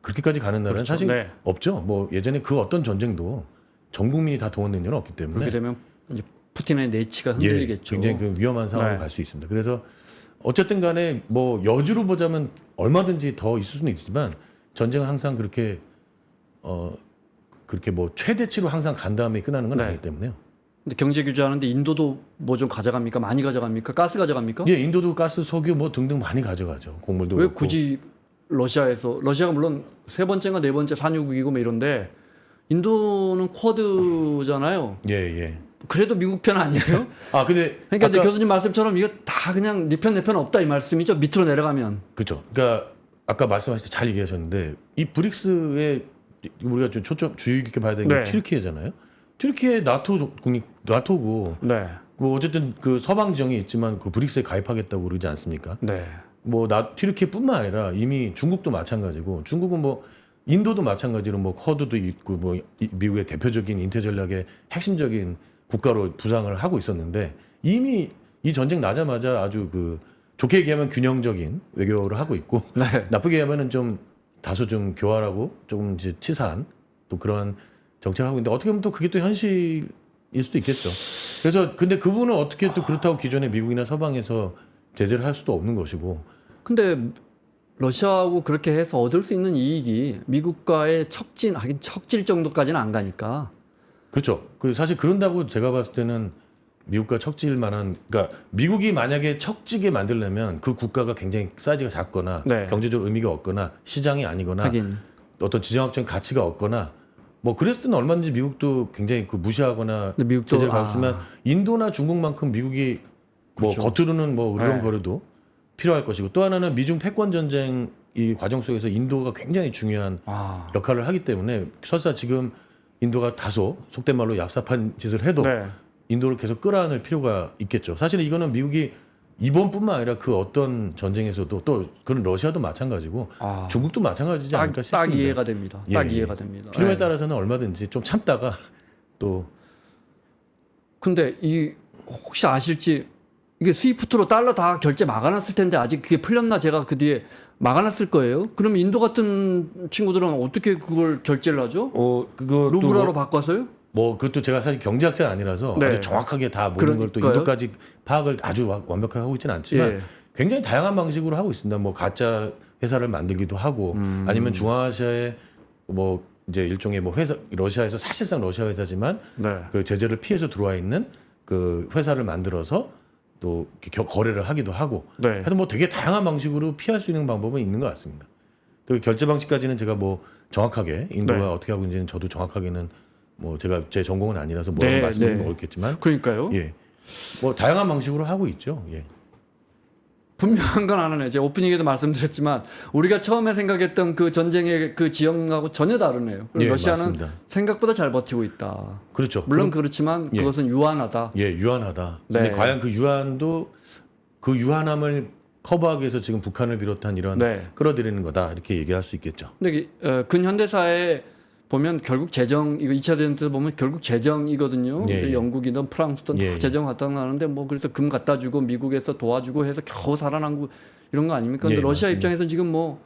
그렇게까지 가는 나라는 그렇죠. 사실 네. 없죠. 뭐 예전에 그 어떤 전쟁도 전 국민이 다 동원된 적은 없기 때문에 그렇게 되면 이제 푸틴의 내치가 예, 흔들리겠죠. 굉장히 그 위험한 상황으로 네. 갈 수 있습니다. 그래서 어쨌든 간에 뭐 여주로 보자면 얼마든지 더 있을 수는 있지만 전쟁은 항상 그렇게 그렇게 뭐 최대치로 항상 간 다음에 끝나는 건 네. 아니기 때문에요. 근데 경제 규제하는데 인도도 뭐 좀 가져갑니까? 많이 가져갑니까? 가스 가져갑니까? 예, 인도도 가스, 석유 뭐 등등 많이 가져가죠. 곡물도 왜 그렇고. 굳이 러시아가 물론 세 번째인가 네 번째 산유국이고 뭐 이런데 인도는 쿼드잖아요. 예, 예. 그래도 미국 편 아니에요? 아, 근데 그러니까 이제 아까 교수님 말씀처럼 이거 다 그냥 네 편 내 편 없다 이 말씀이죠. 밑으로 내려가면. 그렇죠. 그러니까 아까 말씀하실 때 잘 얘기하셨는데 이 브릭스에 우리가 좀 주의 깊게 봐야 되는 게 네. 튀르키예잖아요. 튀르키예 나토고 네. 뭐 어쨌든 그 서방 지형이 있지만 그 브릭스에 가입하겠다고 그러지 않습니까? 네. 뭐 튀르키예뿐만 아니라 이미 중국도 마찬가지고 중국은 뭐 인도도 마찬가지로 뭐 쿼드도 있고 뭐 미국의 대표적인 인태 전략의 핵심적인 국가로 부상을 하고 있었는데 이미 이 전쟁 나자마자 아주 그 좋게 얘기하면 균형적인 외교를 하고 있고 네. 나쁘게 얘기하면은 좀 다소 좀 교활하고 조금 이제 치사한 또 그러한 정책을 하고 있는데 어떻게 보면 또 그게 또 현실일 수도 있겠죠. 그래서 근데 그분은 어떻게 또 그렇다고 기존에 미국이나 서방에서 제재를 할 수도 없는 것이고. 근데 러시아하고 그렇게 해서 얻을 수 있는 이익이 미국과의 하긴 척질 정도까지는 안 가니까. 그렇죠. 그 사실 그런다고 제가 봤을 때는 미국과 척질 만한, 그러니까 미국이 만약에 척지게 만들려면 그 국가가 굉장히 사이즈가 작거나 네. 경제적으로 의미가 없거나 시장이 아니거나 하긴. 어떤 지정학적인 가치가 없거나 뭐 그랬을 때는 얼마든지 미국도 굉장히 그 무시하거나 근데 미국도 제재를 받았으면 인도나 중국만큼 미국이 뭐 그렇죠. 겉으로는 뭐 으르렁거려도 필요할 것이고 또 하나는 미중 패권 전쟁 이 과정 속에서 인도가 굉장히 중요한 역할을 하기 때문에 설사 지금 인도가 다소 속된 말로 얍삽한 짓을 해도 네. 인도를 계속 끌어안을 필요가 있겠죠. 사실 이거는 미국이 이번뿐만 아니라 그 어떤 전쟁에서도 또 그런 러시아도 마찬가지고 중국도 마찬가지지 않을까 싶습니다. 딱 이해가 됩니다. 예, 딱 예. 이해가 됩니다. 필요에 예. 따라서는 얼마든지 좀 참다가 또 근데 이 혹시 아실지 이게 스위프트로 달러 다 결제 막아놨을 텐데 아직 그게 풀렸나 제가 그 뒤에 막아놨을 거예요. 그럼 인도 같은 친구들은 어떻게 그걸 결제를 하죠? 그거 루블화로 바꿔서요? 뭐 그것도 제가 사실 경제학자는 아니라서 네. 아주 정확하게 다 모든 걸 또 그러니까요. 인도까지 파악을 아주 완벽하게 하고 있지는 않지만 예. 굉장히 다양한 방식으로 하고 있습니다. 뭐 가짜 회사를 만들기도 하고 아니면 중앙아시아에 뭐 이제 일종의 뭐 회사 러시아에서 사실상 러시아 회사지만 네. 그 제재를 피해서 들어와 있는 그 회사를 만들어서 또 이렇게 거래를 하기도 하고 네. 하여튼 뭐 되게 다양한 방식으로 피할 수 있는 방법은 있는 것 같습니다. 또 결제 방식까지는 제가 뭐 정확하게 인도가 네. 어떻게 하고 있는지는 저도 정확하게는 뭐 제가 제 전공은 아니라서 뭐라고 네, 말씀드리면 네. 어렵겠지만 그러니까요. 예. 뭐 다양한 방식으로 하고 있죠. 예. 분명한 건 하나네. 제가 오프닝에도 말씀드렸지만 우리가 처음에 생각했던 그 전쟁의 그 지형하고 전혀 다르네요. 그리고 예, 러시아는 맞습니다. 생각보다 잘 버티고 있다. 그렇죠. 물론 그렇지만 예. 그것은 유한하다. 예, 유한하다. 근데 네. 과연 그 유한도 그 유한함을 커버하기 위해서 지금 북한을 비롯한 이런 네. 끌어들이는 거다 이렇게 얘기할 수 있겠죠. 근데 근현대사에 보면 결국 재정 이거 2차 대전 때 보면 결국 재정이거든요. 예, 예. 영국이든 프랑스든 예, 다 예. 재정 갖다 나는데 뭐 그래서 금 갖다 주고 미국에서 도와주고 해서 겨우 살아남고 이런 거 아닙니까? 근데 예, 러시아 맞습니다. 입장에서는 지금 뭐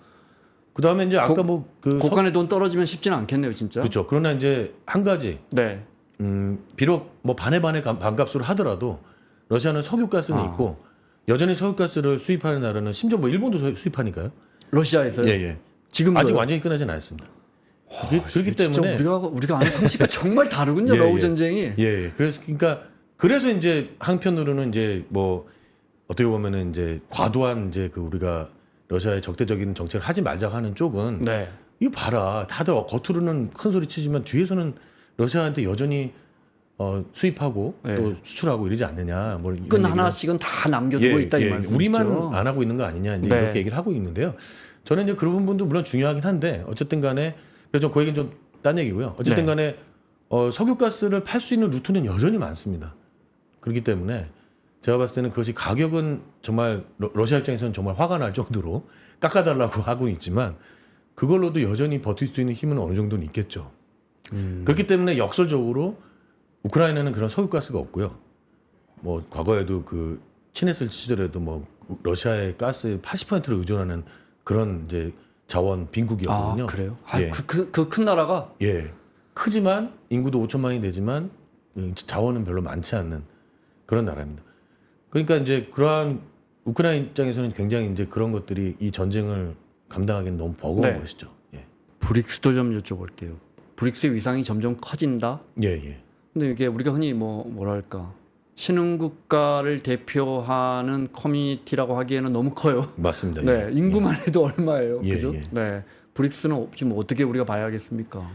그다음에 이제 아까 뭐그 고간의 돈 떨어지면 쉽지는 않겠네요, 진짜. 그렇죠. 그러나 이제 한 가지 네. 비록 뭐 반의 반값으로 하더라도 러시아는 석유가스는 있고 여전히 석유가스를 수입하는 나라는 심지어 뭐 일본도 수입하니까요. 러시아에서요. 예, 예. 지금도 아직 완전히 끝나지는 않습니다. 그렇기 진짜 때문에 우리가 아는 상식과 정말 다르군요. 예, 러우 예. 전쟁이. 예, 예. 그래서 이제 한편으로는 이제 뭐 어떻게 보면은 이제 과도한 이제 그 우리가 러시아의 적대적인 정책을 하지 말자 하는 쪽은 네. 이거 봐라. 다들 겉으로는 큰 소리 치지만 뒤에서는 러시아한테 여전히 수입하고 네. 또 수출하고 이러지 않느냐. 뭐 이런 끈 얘기를 하나씩은 다 남겨두고 있다 이 말씀이죠. 우리만 안 하고 있는 거 아니냐 이제 네. 이렇게 얘기를 하고 있는데요. 저는 이제 그런 부분도 물론 중요하긴 한데 어쨌든 간에 그래서 그 얘기는 좀 딴 얘기고요. 어쨌든 간에 석유가스를 팔 수 있는 루트는 여전히 많습니다. 그렇기 때문에 제가 봤을 때는 그것이 가격은 정말 러시아 입장에서는 정말 화가 날 정도로 깎아달라고 하고 있지만 그걸로도 여전히 버틸 수 있는 힘은 어느 정도는 있겠죠. 그렇기 때문에 역설적으로 우크라이나는 그런 석유가스가 없고요. 뭐 과거에도 그 친했을 시절에도 뭐 러시아의 가스 80%를 의존하는 그런 이제 자원 빈국이었거든요. 아, 그래요? 예. 그 큰 나라가 예. 크지만 인구도 5천만이 되지만 자원은 별로 많지 않는 그런 나라입니다. 그러니까 이제 그러한 우크라이나 입장에서는 굉장히 이제 그런 것들이 이 전쟁을 감당하기는 너무 버거운 네. 것이죠. 예. 브릭스도 좀 여쭤볼게요. 브릭스의 위상이 점점 커진다. 예, 예. 근데 이게 우리가 흔히 뭐랄까 신흥국가를 대표하는 커뮤니티라고 하기에는 너무 커요. 맞습니다. 네, 예. 인구만 해도 얼마예요, 예, 그죠? 예. 네, 브릭스는 지금 어떻게 우리가 봐야겠습니까?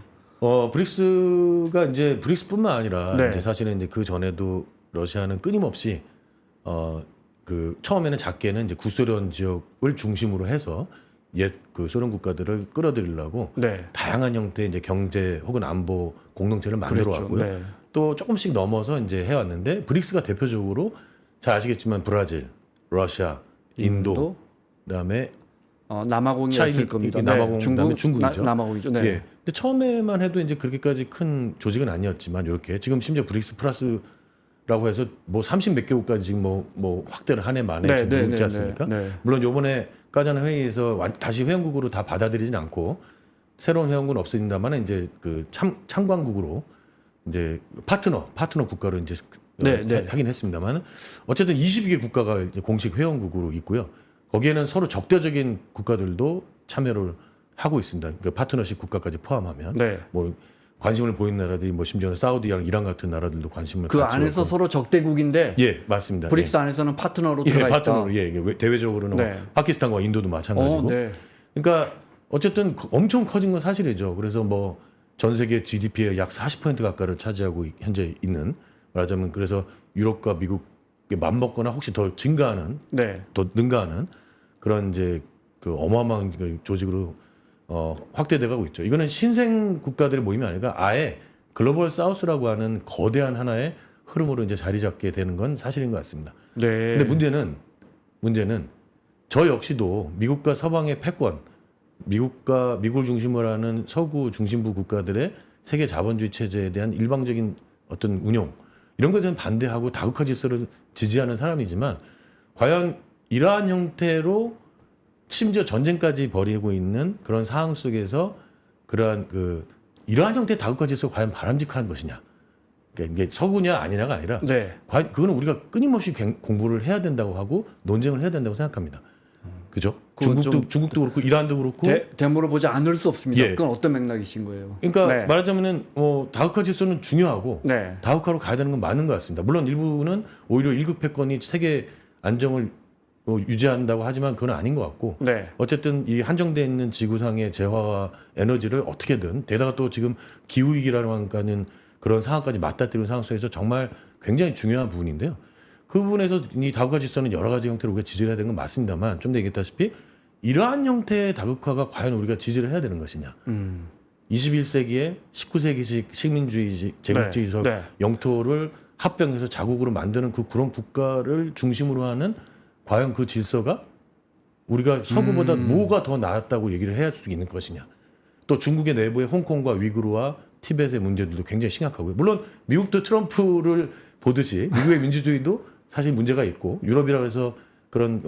브릭스가 이제 브릭스뿐만 아니라 네. 이제 사실은 이제 그 전에도 러시아는 끊임없이 그 처음에는 작게는 이제 구소련 지역을 중심으로 해서 옛 그 소련 국가들을 끌어들이려고 네, 다양한 형태의 이제 경제 혹은 안보 공동체를 만들어 그랬죠. 왔고요. 네. 또 조금씩 넘어서 이제 해왔는데 브릭스가 대표적으로 잘 아시겠지만 브라질, 러시아, 인도, 그다음에 남아공이었을 차이니- 겁니다. 남아공, 그다음에 중국이죠. 남아공이죠. 네. 예. 근데 처음에만 해도 이제 그렇게까지 큰 조직은 아니었지만 이렇게 지금 심지어 브릭스 플러스를 라고 해서 뭐 30 몇 개국까지 지금 뭐 확대를 한 해 만에 지금 되고 있지 않습니까? 물론 요번에 까자는 회의에서 다시 회원국으로 다 받아들이진 않고 새로운 회원국은 없어진다만 이제 그 참관국으로 이제 파트너 국가로 이제 하긴 했습니다만 어쨌든 22개 국가가 이제 공식 회원국으로 있고요. 거기에는 서로 적대적인 국가들도 참여를 하고 있습니다. 그 파트너십 국가까지 포함하면 뭐 관심을 보이는 나라들이 뭐 심지어는 사우디랑 이란 같은 나라들도 관심을 그 갖고 안에서 있고. 서로 적대국인데 예, 맞습니다. 브릭스 안에서는 파트너로 들어가 있다. 파트너로 이게 대외적으로는 뭐 파키스탄과 인도도 마찬가지고. 네. 그러니까 어쨌든 엄청 커진 건 사실이죠. 그래서 뭐 전 세계 GDP의 약 40% 가까이를 차지하고 현재 있는, 말하자면 그래서 유럽과 미국에 맞먹거나 혹시 더 증가하는, 더 능가하는 그런 이제 그 어마어마한 그 조직으로 확대돼가고 있죠. 이거는 신생 국가들의 모임이 아니라 아예 글로벌 사우스라고 하는 거대한 하나의 흐름으로 이제 자리 잡게 되는 건 사실인 것 같습니다. 근데 문제는 저 역시도 미국과 서방의 패권, 미국을 중심으로 하는 서구 중심부 국가들의 세계 자본주의 체제에 대한 일방적인 어떤 운용, 이런 것에 대한 반대하고 다국화 질서를 지지하는 사람이지만 과연 이러한 형태로 심지어 전쟁까지 벌이고 있는 그런 상황 속에서 그러한 이러한 형태의 다국화 질서가 과연 바람직한 것이냐, 그러니까 이게 서구냐 아니냐가 아니라 과연 그거는 우리가 끊임없이 공부를 해야 된다고 하고 논쟁을 해야 된다고 생각합니다. 그죠? 중국도 그렇고 이란도 그렇고 되물어보지 않을 수 없습니다. 그건 어떤 맥락이신 거예요? 그러니까 말하자면은 다국화 질서는 중요하고 다국화로 가야 되는 건 맞는 것 같습니다. 물론 일부는 오히려 일국 패권이 세계 안정을 유지한다고 하지만 그건 아닌 것 같고 어쨌든 이 한정되어 있는 지구상의 재화와 에너지를 어떻게든, 게다가 또 지금 기후위기라는 그런 상황까지 맞닥뜨리는 상황 속에서 정말 굉장히 중요한 부분인데요. 그 부분에서 이 다국화 질서는 여러 가지 형태로 우리가 지지를 해야 되는 건 맞습니다만, 좀 더 얘기했다시피 이러한 형태의 다국화가 과연 우리가 지지를 해야 되는 것이냐. 21세기에 19세기식 식민주의식 제국주의적 영토를 합병해서 자국으로 만드는 그런 국가를 중심으로 하는 과연 그 질서가 우리가 서구보다 뭐가 더 나았다고 얘기를 해야 할 수 있는 것이냐. 또 중국의 내부의 홍콩과 위구르와 티벳의 문제들도 굉장히 심각하고요. 물론 미국도 트럼프를 보듯이 미국의 민주주의도 사실 문제가 있고, 유럽이라 해서 그런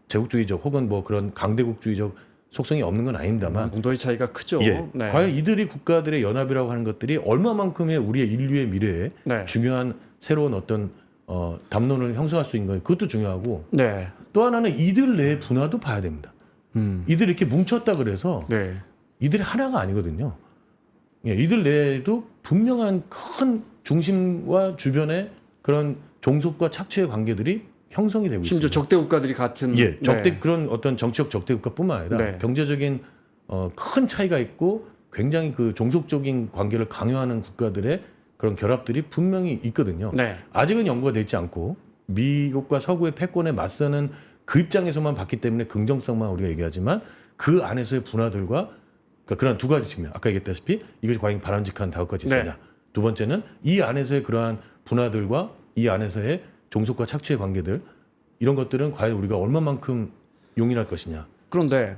제국주의적 혹은 뭐 그런 강대국주의적 속성이 없는 건 아닙니다만 정도의 차이가 크죠. 과연 이들이 국가들의 연합이라고 하는 것들이 얼마만큼의 우리의 인류의 미래에 중요한 새로운 어떤 담론을 형성할 수 있는 건 그것도 중요하고, 또 하나는 이들 내의 분화도 봐야 됩니다. 이들이 이렇게 뭉쳤다 그래서 이들이 하나가 아니거든요. 이들 내에도 분명한 큰 중심과 주변의 그런 종속과 착취의 관계들이 형성이 되고 심지어 있습니다. 적대 국가들이 같은 그런 어떤 정치적 적대 국가뿐만 아니라 경제적인 큰 차이가 있고 굉장히 그 종속적인 관계를 강요하는 국가들의 그런 결합들이 분명히 있거든요. 아직은 연구가 되어 있지 않고 미국과 서구의 패권에 맞서는 그 입장에서만 봤기 때문에 긍정성만 우리가 얘기하지만 그 안에서의 분화들과 그런 두 가지 측면, 아까 얘기했다시피 이것이 과연 바람직한 다국화 질서냐. 두 번째는 이 안에서의 그러한 분화들과 이 안에서의 종속과 착취의 관계들, 이런 것들은 과연 우리가 얼마만큼 용인할 것이냐. 그런데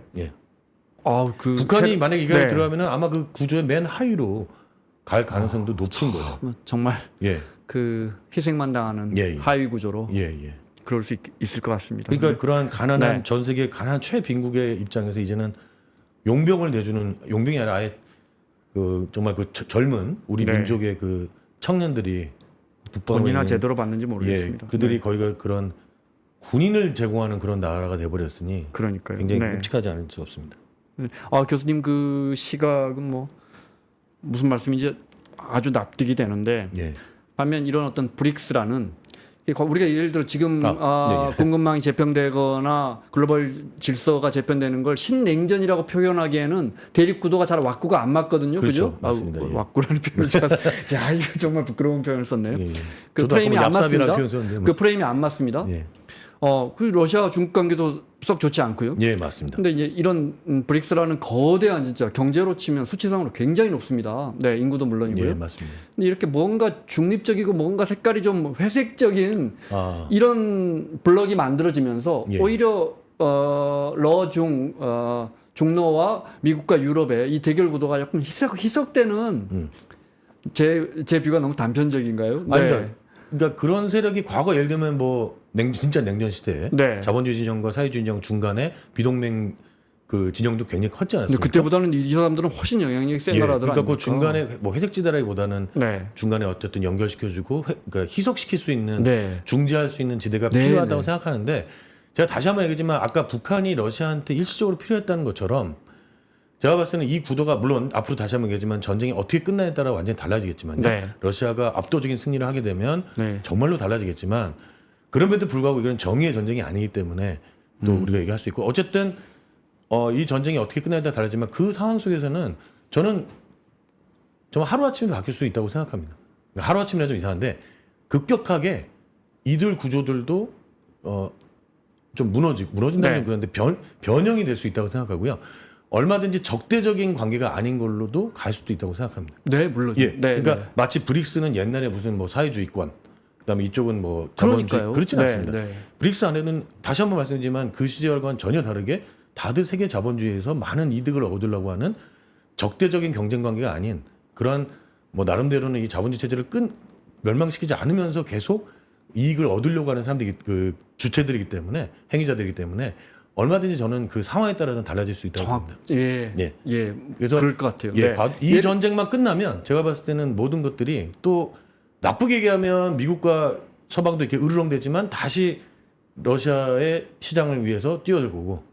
북한이 만약에 이거에 들어가면은 아마 그 구조의 맨 하위로 갈 가능성도 높은 거예요. 정말 그 희생만 당하는 하위 구조로 그럴 수 있을 것 같습니다. 그러니까 그러한 가난한 전 세계 가난한 최빈국의 입장에서 이제는 용병을 내주는, 용병이 아니라 아예 정말 젊은 우리 민족의 그 청년들이 돈이나 제대로 받는지 모르겠습니다. 그들이 거기가 그런 군인을 제공하는 그런 나라가 돼버렸으니 그러니까요. 굉장히 끔찍하지 않을 수 없습니다. 교수님 그 시각은 뭐 무슨 말씀인지 아주 납득이 되는데 반면 이런 어떤 브릭스라는, 우리가 예를 들어 지금 공급망이 재편되거나 글로벌 질서가 재편되는 걸 신냉전이라고 표현하기에는 대립 구도가 잘 왁구가 안 맞거든요. 그죠? 맞습니다. 왁구라는 표현을 야, 이거 정말 부끄러운 표현을 썼네요. 그 프레임이 안 맞습니다. 그 프레임이 안 맞습니다. 그 러시아와 중국 관계도 썩 좋지 않고요. 맞습니다. 근데 이제 이런 브릭스라는 거대한 진짜 경제로 치면 수치상으로 굉장히 높습니다. 인구도 물론이고요. 맞습니다. 근데 이렇게 뭔가 중립적이고 뭔가 색깔이 좀 회색적인 이런 블럭이 만들어지면서 오히려 중로와 미국과 유럽의 이 대결 구도가 약간 희석되는 제 뷰가 너무 단편적인가요? 아닙니다. 그러니까 그런 세력이 과거 예를 들면 뭐 진짜 냉전 시대에 네. 자본주의 진영과 사회주의 진영 중간에 비동맹 그 진영도 굉장히 컸지 근데 않았습니까? 그때보다는 이 사람들은 훨씬 영향력이 센 예, 나라들 그러니까 아닙니까? 그 중간에 뭐 회색지대라기보다는 네. 중간에 어쨌든 연결시켜주고 그러니까 희석시킬 수 있는 네. 중재할 수 있는 지대가 네, 필요하다고 네. 생각하는데 제가 다시 한번 얘기하지만 아까 북한이 러시아한테 일시적으로 필요했다는 것처럼 제가 봤을 때는 이 구도가 물론 앞으로 다시 한번 얘기하지만 전쟁이 어떻게 끝나에 따라 완전히 달라지겠지만요. 네. 러시아가 압도적인 승리를 하게 되면 네. 정말로 달라지겠지만 그럼에도 불구하고 이건 정의의 전쟁이 아니기 때문에 또 우리가 얘기할 수 있고 어쨌든 이 전쟁이 어떻게 끝나에 따라 달라지만 그 상황 속에서는 저는 정말 하루아침에 바뀔 수 있다고 생각합니다. 그러니까 하루아침이라 좀 이상한데 급격하게 이들 구조들도 좀 무너진다는 네. 그런데 변형이 될 수 있다고 생각하고요. 얼마든지 적대적인 관계가 아닌 걸로도 갈 수도 있다고 생각합니다. 네, 물론. 예, 네, 그러니까 네. 마치 브릭스는 옛날에 무슨 뭐 사회주의권, 그다음에 이쪽은 뭐 자본주의 그러니까요. 그렇진 네, 않습니다. 네. 브릭스 안에는 다시 한번 말씀드리지만 그 시절과는 전혀 다르게 다들 세계 자본주의에서 많은 이득을 얻으려고 하는 적대적인 경쟁 관계가 아닌 그러한 뭐 나름대로는 이 자본주의 체제를 멸망시키지 않으면서 계속 이익을 얻으려고 하는 사람들이 그 주체들이기 때문에 행위자들이기 때문에 얼마든지 저는 그 상황에 따라서는 달라질 수 있다고 봅니다. 예. 예. 예. 그래서 그럴 것 같아요. 예, 네. 이 전쟁만 끝나면 제가 봤을 때는 모든 것들이 또 나쁘게 얘기하면 미국과 서방도 이렇게 으르렁대지만 다시 러시아의 시장을 위해서 뛰어들 거고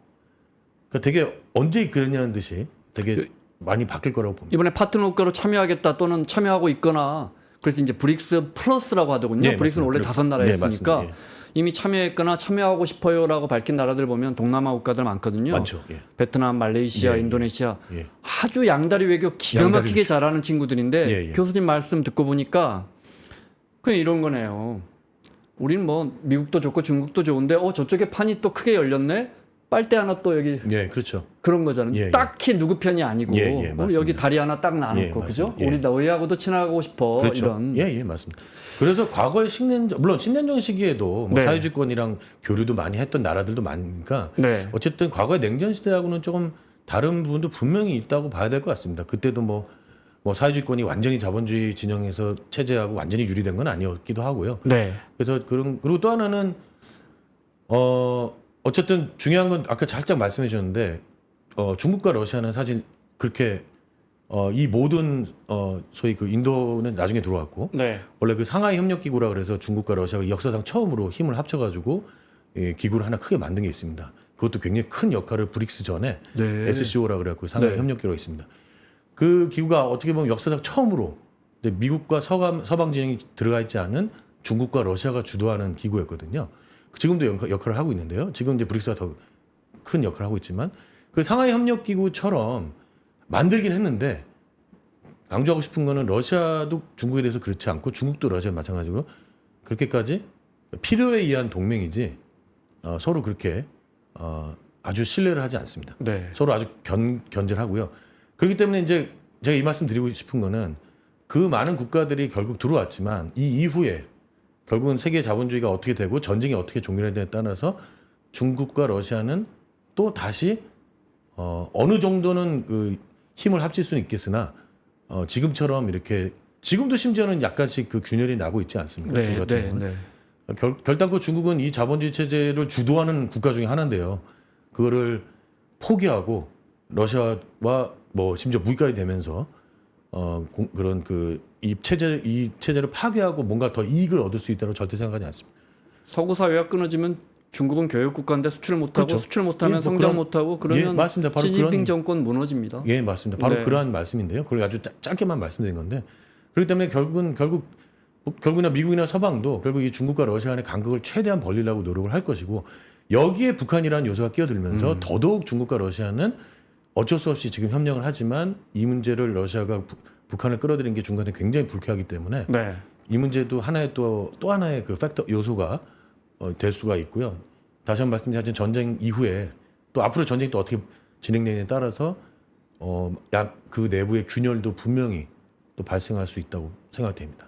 그러니까 되게 언제 그랬냐는 듯이 되게 많이 바뀔 거라고 봅니다. 이번에 파트너 국가로 참여하겠다 또는 참여하고 있거나 그래서 이제 브릭스 플러스라고 하더군요. 네, 브릭스는 원래 맞습니다. 5나라였으니까 네, 맞습니다. 이미 참여했거나 참여하고 싶어요라고 밝힌 나라들 보면 동남아 국가들 많거든요. 많죠. 예. 베트남, 말레이시아, 예, 인도네시아 예. 아주 양다리 외교 기가 양다리 막히게 잘하는 친구들인데 예, 예. 교수님 말씀 듣고 보니까 그냥 이런 거네요. 우리는 뭐 미국도 좋고 중국도 좋은데 저쪽에 판이 또 크게 열렸네. 빨대 하나 또 여기 예, 그렇죠. 그런 거잖아요. 예, 예. 딱히 누구 편이 아니고 예, 예, 맞습니다. 여기 다리 하나 딱 나놓고 예, 그죠? 맞습니다. 예. 우리 너희하고도 친하고 싶어 그렇죠. 이런. 예, 예, 맞습니다. 그래서 과거의 물론 신냉전 시기에도 뭐 네. 사회주권이랑 교류도 많이 했던 나라들도 많으니까 네. 어쨌든 과거의 냉전 시대하고는 조금 다른 부분도 분명히 있다고 봐야 될 것 같습니다. 그때도 뭐 사회주권이 완전히 자본주의 진영에서 체제하고 완전히 유리된 건 아니었기도 하고요. 네. 그래서 그리고 또 하나는 어쨌든 중요한 건 아까 살짝 말씀해 주셨는데 중국과 러시아는 사실 그렇게 이 모든 소위 그 인도는 나중에 들어왔고 네. 원래 그 상하이 협력 기구라 그래서 중국과 러시아가 역사상 처음으로 힘을 합쳐가지고 기구를 하나 크게 만든 게 있습니다. 그것도 굉장히 큰 역할을 브릭스 전에 네. SCO라 그래갖고 상하이 네. 협력 기구가 있습니다. 그 기구가 어떻게 보면 역사상 처음으로 미국과 서방 진영이 들어가 있지 않은 중국과 러시아가 주도하는 기구였거든요. 지금도 역할을 하고 있는데요. 지금 이제 브릭스가 더 큰 역할을 하고 있지만 그 상하이 협력 기구처럼 만들긴 했는데 강조하고 싶은 거는 러시아도 중국에 대해서 그렇지 않고 중국도 러시아 마찬가지로 그렇게까지 필요에 의한 동맹이지 서로 그렇게 아주 신뢰를 하지 않습니다. 네. 서로 아주 견제를 하고요. 그렇기 때문에 이제 제가 이 말씀 드리고 싶은 거는 그 많은 국가들이 결국 들어왔지만 이 이후에 결국은 세계 자본주의가 어떻게 되고 전쟁이 어떻게 종결되냐에 따라서 중국과 러시아는 또 다시 어느 정도는 그 힘을 합칠 수는 있겠으나 지금처럼 이렇게 지금도 심지어는 약간씩 그 균열이 나고 있지 않습니까? 네. 중국 같은 네. 경우는. 네. 결단코 중국은 이 자본주의 체제를 주도하는 국가 중에 하나인데요. 그거를 포기하고 러시아와 뭐 심지어 무기까지 되면서 그런 이 체제를 파괴하고 뭔가 더 이익을 얻을 수 있다고 절대 생각하지 않습니다. 서구 사회가 끊어지면 중국은 교육 국가인데 수출 못하고 그렇죠. 수출 못하면 예, 뭐 성장 그런- 못하고 그러면 예, 맞습니다. 바로 시진핑 그런- 정권 무너집니다. 예, 맞습니다. 바로 네. 그러한 말씀인데요. 그걸 아주 짧게만 말씀드린 건데 그렇기 때문에 결국이나 미국이나 서방도 결국 이 중국과 러시아 간의 간극을 최대한 벌리려고 노력을 할 것이고 여기에 북한이라는 요소가 끼어들면서 더더욱 중국과 러시아는 어쩔 수 없이 지금 협력을 하지만 이 문제를 러시아가 북한을 끌어들인 게 중간에 굉장히 불쾌하기 때문에 네. 이 문제도 하나의 또 하나의 그 팩터 요소가 될 수가 있고요. 다시 한번 말씀드리자면 전쟁 이후에 또 앞으로 전쟁이 또 어떻게 진행되느냐에 따라서 그 내부의 균열도 분명히 또 발생할 수 있다고 생각됩니다.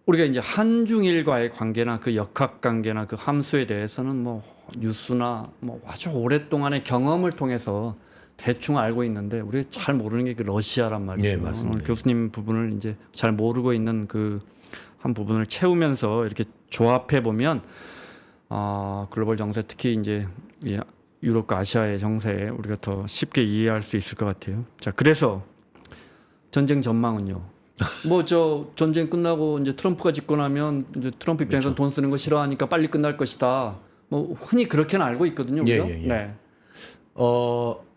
우리가 이제 한중일과의 관계나 그 역학 관계나 그 함수에 대해서는 뭐 뉴스나 뭐 아주 오랫동안의 경험을 통해서 대충 알고 있는데 우리가 잘 모르는 게 그 러시아란 말이죠. 네, 맞습니다. 오늘 교수님 부분을 이제 잘 모르고 있는 그 한 부분을 채우면서 이렇게 조합해 보면 글로벌 정세 특히 이제 이 유럽과 아시아의 정세 우리가 더 쉽게 이해할 수 있을 것 같아요. 자, 그래서 전쟁 전망은요. 뭐 저 전쟁 끝나고 이제 트럼프가 집권하면 이제 트럼프 입장에서는 돈 쓰는 거 싫어하니까 빨리 끝날 것이다. 뭐 흔히 그렇게는 알고 있거든요. 우리가. 예, 예, 예. 네.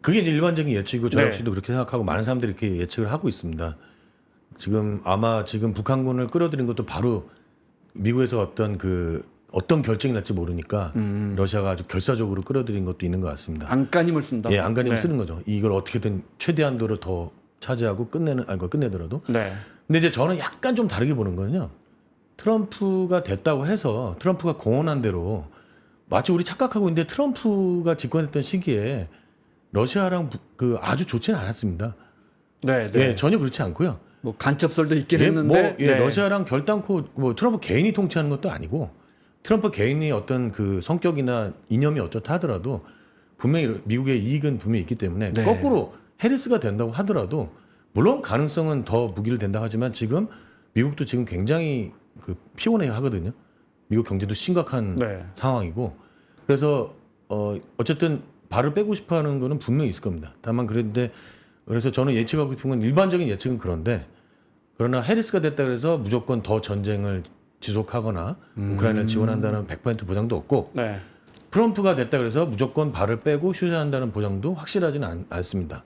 그게 이제 일반적인 예측이고 저 네. 역시도 그렇게 생각하고 많은 사람들이 이렇게 예측을 하고 있습니다. 지금 북한군을 끌어들인 것도 바로 미국에서 어떤 결정이 날지 모르니까 러시아가 아주 결사적으로 끌어들인 것도 있는 것 같습니다. 안간힘을 쓴다. 예, 안간힘을 네. 쓰는 거죠. 이걸 어떻게든 최대한도를 더 차지하고 그걸 끝내더라도. 네. 근데 이제 저는 약간 좀 다르게 보는 거는요. 트럼프가 됐다고 해서 트럼프가 공언한 대로 마치 우리 착각하고 있는데 트럼프가 집권했던 시기에 러시아랑 아주 좋지는 않았습니다. 네. 네. 예, 전혀 그렇지 않고요. 뭐 간첩설도 있긴 예, 했는데. 네. 러시아랑 결단코 트럼프 개인이 통치하는 것도 아니고 트럼프 개인이 어떤 그 성격이나 이념이 어떻다 하더라도 분명히 미국의 이익은 분명히 있기 때문에 네. 거꾸로 해리스가 된다고 하더라도 물론 가능성은 더 무기를 된다 하지만 지금 미국도 지금 굉장히 피곤해 하거든요. 미국 경제도 심각한 네. 상황이고 그래서 어쨌든 발을 빼고 싶어하는 거는 분명히 있을 겁니다. 다만 그래서 저는 예측하고 싶은 건 일반적인 예측은 그런데 그러나 해리스가 됐다 그래서 무조건 더 전쟁을 지속하거나 우크라이나를 지원한다는 100% 보장도 없고 네. 트럼프가 됐다 그래서 무조건 발을 빼고 휴전한다는 보장도 확실하지는 않습니다.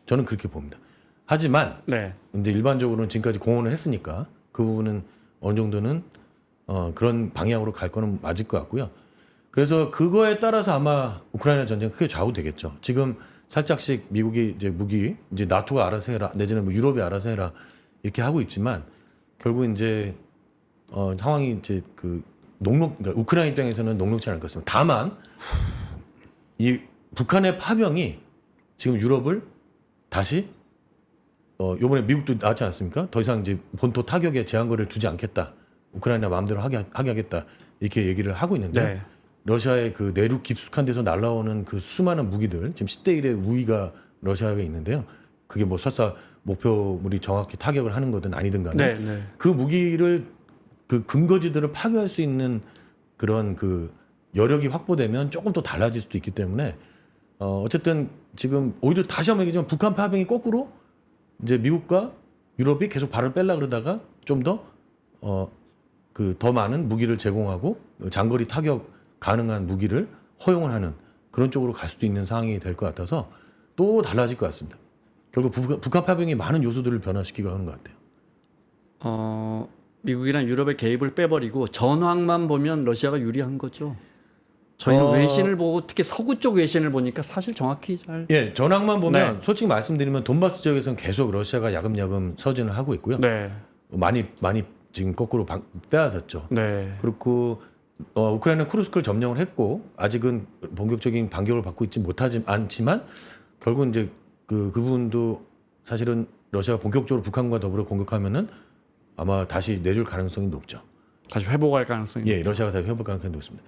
저는 그렇게 봅니다. 하지만 네. 근데 일반적으로는 지금까지 공언을 했으니까 그 부분은 어느 정도는 그런 방향으로 갈 거는 맞을 것 같고요. 그래서 그거에 따라서 아마 우크라이나 전쟁 크게 좌우되겠죠. 지금 살짝씩 미국이 이제 무기 이제 나토가 알아서 해라 내지는 뭐 유럽이 알아서 해라 이렇게 하고 있지만 결국 이제 상황이 이제 그러니까 우크라이나 입장에서는 녹록지 않을 것 같습니다. 다만 이 북한의 파병이 지금 유럽을 다시 요번에 미국도 나왔지 않습니까? 더 이상 이제 본토 타격에 제한거리를 두지 않겠다. 우크라이나 마음대로 하게 하겠다. 이렇게 얘기를 하고 있는데 네. 러시아의 그 내륙 깊숙한 데서 날아오는 그 수많은 무기들 지금 10대 1의 우위가 러시아에 있는데요. 그게 뭐 설사 목표물이 정확히 타격을 하는 거든 아니든 간에 네. 네. 그 무기를 그 근거지들을 파괴할 수 있는 그런 여력이 확보되면 조금 더 달라질 수도 있기 때문에 어쨌든 지금 오히려 다시 한번 얘기하지만 북한 파병이 거꾸로 이제 미국과 유럽이 계속 발을 뺄라 그러다가 좀 더 더 많은 무기를 제공하고 장거리 타격 가능한 무기를 허용을 하는 그런 쪽으로 갈 수도 있는 상황이 될 것 같아서 또 달라질 것 같습니다. 결국 북한 파병이 많은 요소들을 변화시키고 하는 것 같아요. 미국이랑 유럽의 개입을 빼버리고 전황만 보면 러시아가 유리한 거죠. 저희는 외신을 보고 특히 서구 쪽 외신을 보니까 사실 정확히 잘. 예, 전황만 보면 네. 솔직히 말씀드리면 돈바스 지역에서는 계속 러시아가 야금야금 서진을 하고 있고요. 네. 많이 지금 거꾸로 빼앗았죠. 네. 그렇고 우크라이나 쿠르스크를 점령을 했고 아직은 본격적인 반격을 받고 있지 않지만 결국 이제 그 부분도 사실은 러시아가 본격적으로 북한과 더불어 공격하면은 아마 다시 내줄 가능성이 높죠. 다시 회복할 가능성이. 예, 러시아가 다시 회복 가능성이 높습니다.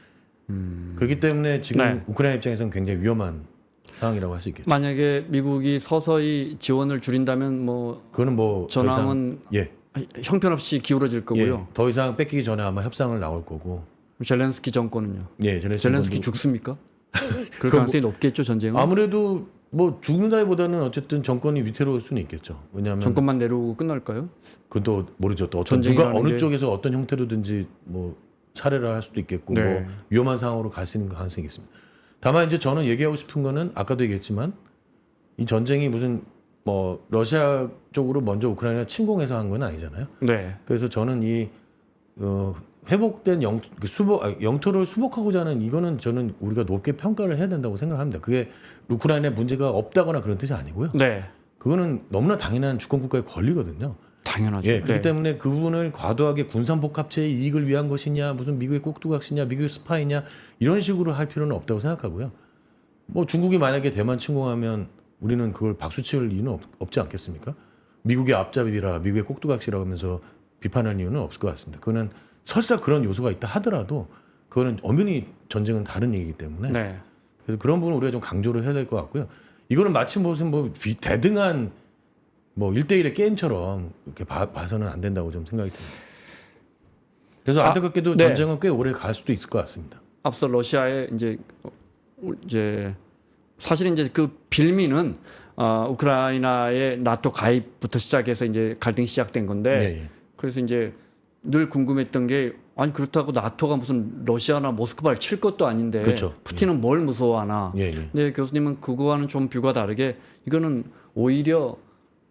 그렇기 때문에 지금 네. 우크라이나 입장에서는 굉장히 위험한 상황이라고 할 수 있겠죠. 만약에 미국이 서서히 지원을 줄인다면 뭐 그거는 뭐 더 이상 전황은 형편없이 기울어질 거고요. 더 이상 뺏기기 전에 아마 협상을 나올 거고. 젤렌스키 정권은요. 예, 젤렌스키 죽습니까? 그럴 그 가능성이 높겠죠 전쟁은. 아무래도 뭐 죽는다기보다는 어쨌든 정권이 위태로울 수는 있겠죠. 왜냐하면 정권만 내려오고 끝날까요? 그건 또 모르죠. 또 어떤 전쟁이라는 누가 어느 게- 쪽에서 어떤 형태로든지 뭐 살해를 할 수도 있겠고 네. 뭐 위험한 상황으로 갈 수 있는 가능성이 있습니다. 다만 이제 저는 얘기하고 싶은 거는 아까도 얘기했지만 이 전쟁이 무슨 뭐 러시아 쪽으로 먼저 우크라이나 침공해서 한 건 아니잖아요. 네. 그래서 저는 이 회복된 영토를 수복하고자 하는 이거는 저는 우리가 높게 평가를 해야 된다고 생각합니다. 그게 우크라이나에 문제가 없다거나 그런 뜻이 아니고요. 네. 그거는 너무나 당연한 주권 국가의 권리거든요. 당연하죠. 예, 그렇기 네. 때문에 그 부분을 과도하게 군산복합체의 이익을 위한 것이냐, 무슨 미국의 꼭두각시냐, 미국의 스파이냐 이런 식으로 할 필요는 없다고 생각하고요. 뭐 중국이 만약에 대만 침공하면 우리는 그걸 박수칠 이유는 없지 않겠습니까? 미국의 앞잡이라 미국의 꼭두각시라고 하면서 비판할 이유는 없을 것 같습니다. 그거는 설사 그런 요소가 있다 하더라도 그거는 엄연히 전쟁은 다른 얘기이기 때문에 네. 그래서 그런 부분을 우리가 좀 강조를 해야 될 것 같고요. 이거는 마치 무슨 뭐 대등한 뭐 1대1의 게임처럼 이렇게 봐서는 안 된다고 좀 생각이 듭니다. 그래서 안타깝게도 네. 전쟁은 꽤 오래 갈 수도 있을 것 같습니다. 앞서 러시아의 이제 사실 이제 그 빌미는 우크라이나의 나토 가입부터 시작해서 이제 갈등이 시작된 건데 예, 예. 그래서 이제 늘 궁금했던 게 아니 그렇다고 나토가 무슨 러시아나 모스크바를 칠 것도 아닌데 그렇죠. 푸틴은 뭘 무서워하나? 예, 예. 근데 교수님은 그거와는 좀 뷰가 다르게 이거는 오히려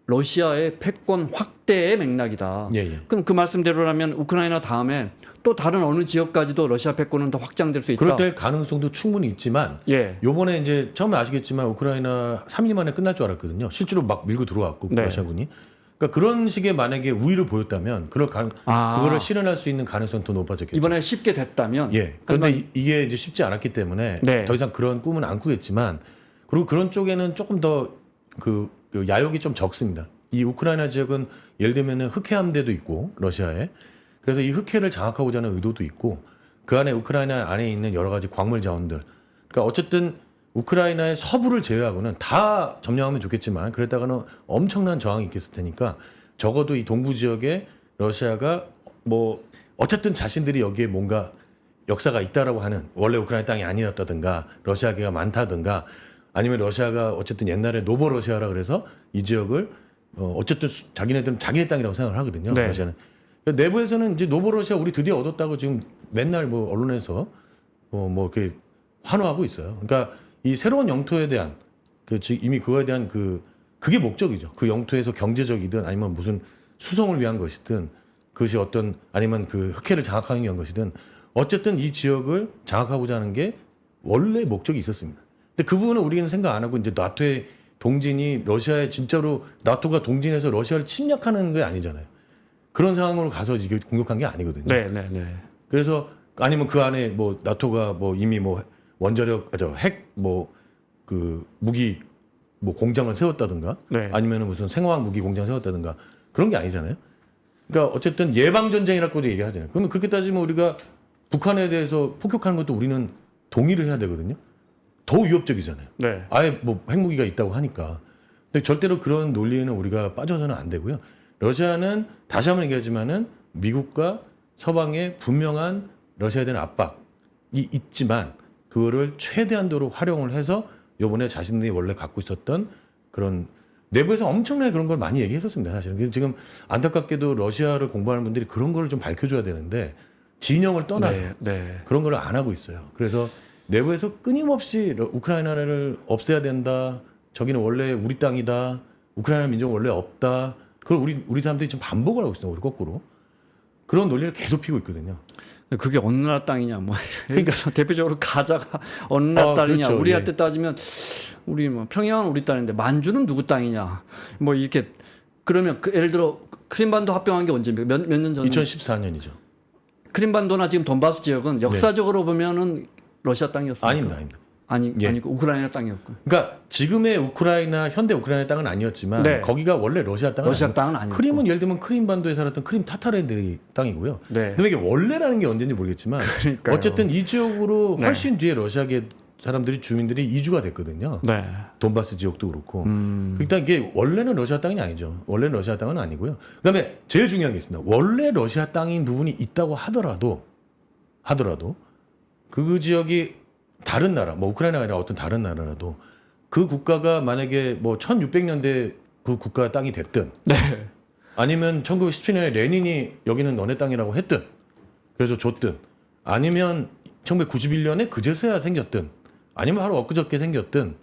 러시아의 패권 확대의 맥락이다. 예, 예. 그럼 그 말씀대로라면 우크라이나 다음에 또 다른 어느 지역까지도 러시아 패권은 더 확장될 수 있다. 그럴 때 가능성도 충분히 있지만 예. 요번에 이제 처음에 아시겠지만 우크라이나 3일 만에 끝날 줄 알았거든요. 실제로 막 밀고 들어왔고 네. 러시아군이. 그러니까 그런 식의 만약에 우위를 보였다면 그거를 실현할 수 있는 가능성이 더 높아졌겠죠. 이번에 쉽게 됐다면 예. 그런데 이게 이제 쉽지 않았기 때문에 네. 더 이상 그런 꿈은 안 꾸겠지만 그리고 그런 쪽에는 조금 더 그 야욕이 좀 적습니다. 이 우크라이나 지역은 예를 들면은 흑해 함대도 있고 러시아에 그래서 이 흑해를 장악하고자 하는 의도도 있고 그 안에 우크라이나 안에 있는 여러 가지 광물 자원들 그러니까 어쨌든 우크라이나의 서부를 제외하고는 다 점령하면 좋겠지만 그랬다가는 엄청난 저항이 있겠을 테니까 적어도 이 동부 지역에 러시아가 뭐 어쨌든 자신들이 여기에 뭔가 역사가 있다라고 하는 원래 우크라이나 땅이 아니었다든가 러시아계가 많다든가 아니면 러시아가 어쨌든 옛날에 노보러시아라 그래서 이 지역을 어쨌든 자기네들은 자기네 땅이라고 생각을 하거든요. 네. 러시아는 그러니까 내부에서는 이제 노보러시아 우리 드디어 얻었다고 지금 맨날 뭐 언론에서 뭐 이렇게 환호하고 있어요. 그러니까 이 새로운 영토에 대한 이미 그거에 대한 그게 목적이죠. 그 영토에서 경제적이든 아니면 무슨 수송을 위한 것이든 그것이 어떤 아니면 그 흑해를 장악하기 위한 것이든 어쨌든 이 지역을 장악하고자 하는 게 원래 목적이 있었습니다. 근데 그 부분은 우리는 생각 안 하고 이제 나토의 동진이 러시아에 진짜로 나토가 동진해서 러시아를 침략하는 게 아니잖아요. 그런 상황으로 가서 이게 공격한 게 아니거든요. 네. 그래서 아니면 그 안에 뭐 나토가 뭐 이미 뭐 원자력 핵 무기 뭐 공장을 세웠다든가 네. 아니면은 무슨 생화학 무기 공장 세웠다든가 그런 게 아니잖아요. 그러니까 어쨌든 예방 전쟁이라고 얘기하잖아요. 그러면 그렇게 따지면 우리가 북한에 대해서 폭격하는 것도 우리는 동의를 해야 되거든요. 더 위협적이잖아요. 네. 아예 뭐 핵무기가 있다고 하니까. 근데 절대로 그런 논리에는 우리가 빠져서는 안 되고요. 러시아는 다시 한번 얘기하지만은 미국과 서방의 분명한 러시아에 대한 압박이 있지만 그거를 최대한도로 활용을 해서 요번에 자신들이 원래 갖고 있었던 그런 내부에서 엄청나게 그런 걸 많이 얘기했었습니다. 사실은. 근데 지금 안타깝게도 러시아를 공부하는 분들이 그런 걸 좀 밝혀줘야 되는데 진영을 떠나서 네. 그런 걸 안 하고 있어요. 그래서 내부에서 끊임없이 우크라이나를 없애야 된다. 저기는 원래 우리 땅이다. 우크라이나 민족은 원래 없다. 그걸 우리 사람들이 지금 반복을 하고 있어요. 우리 거꾸로. 그런 논리를 계속 피고 있거든요. 그게 어느 나라 땅이냐 뭐 그러니까 대표적으로 가자가 어느 나라 땅이냐 그렇죠. 우리한테 예. 따지면 우리 뭐 평양은 우리 땅인데 만주는 누구 땅이냐 뭐 이렇게 그러면 예를 들어 크림반도 합병한 게 언제입니까? 몇 년 전? 2014년이죠. 크림반도나 지금 돈바스 지역은 역사적으로 보면은 러시아 땅이었습니까? 아닙니다. 아니고 우크라이나 땅이었고. 그러니까 지금의 우크라이나 현대 우크라이나 땅은 아니었지만 네. 거기가 원래 러시아 땅은 러시아 땅은 아니고. 크림은 예를 들면 크림반도에 살았던 크림 타타르들의 땅이고요. 네. 근데 이게 원래라는 게 언제인지 모르겠지만 그러니까요. 어쨌든 이 지역으로 네. 훨씬 뒤에 러시아계 사람들이 주민들이 이주가 됐거든요. 네. 돈바스 지역도 그렇고. 일단 이게 원래는 러시아 땅이 아니죠. 원래는 러시아 땅은 아니고요. 그다음에 제일 중요한 게 있습니다. 원래 러시아 땅인 부분이 있다고 하더라도 그 지역이 다른 나라, 뭐 우크라이나가 아니라 어떤 다른 나라라도 그 국가가 만약에 뭐 1600년대 그 국가 땅이 됐든 아니면 1917년에 레닌이 여기는 너네 땅이라고 했든 그래서 줬든 아니면 1991년에 그제서야 생겼든 아니면 하루 엊그저께 생겼든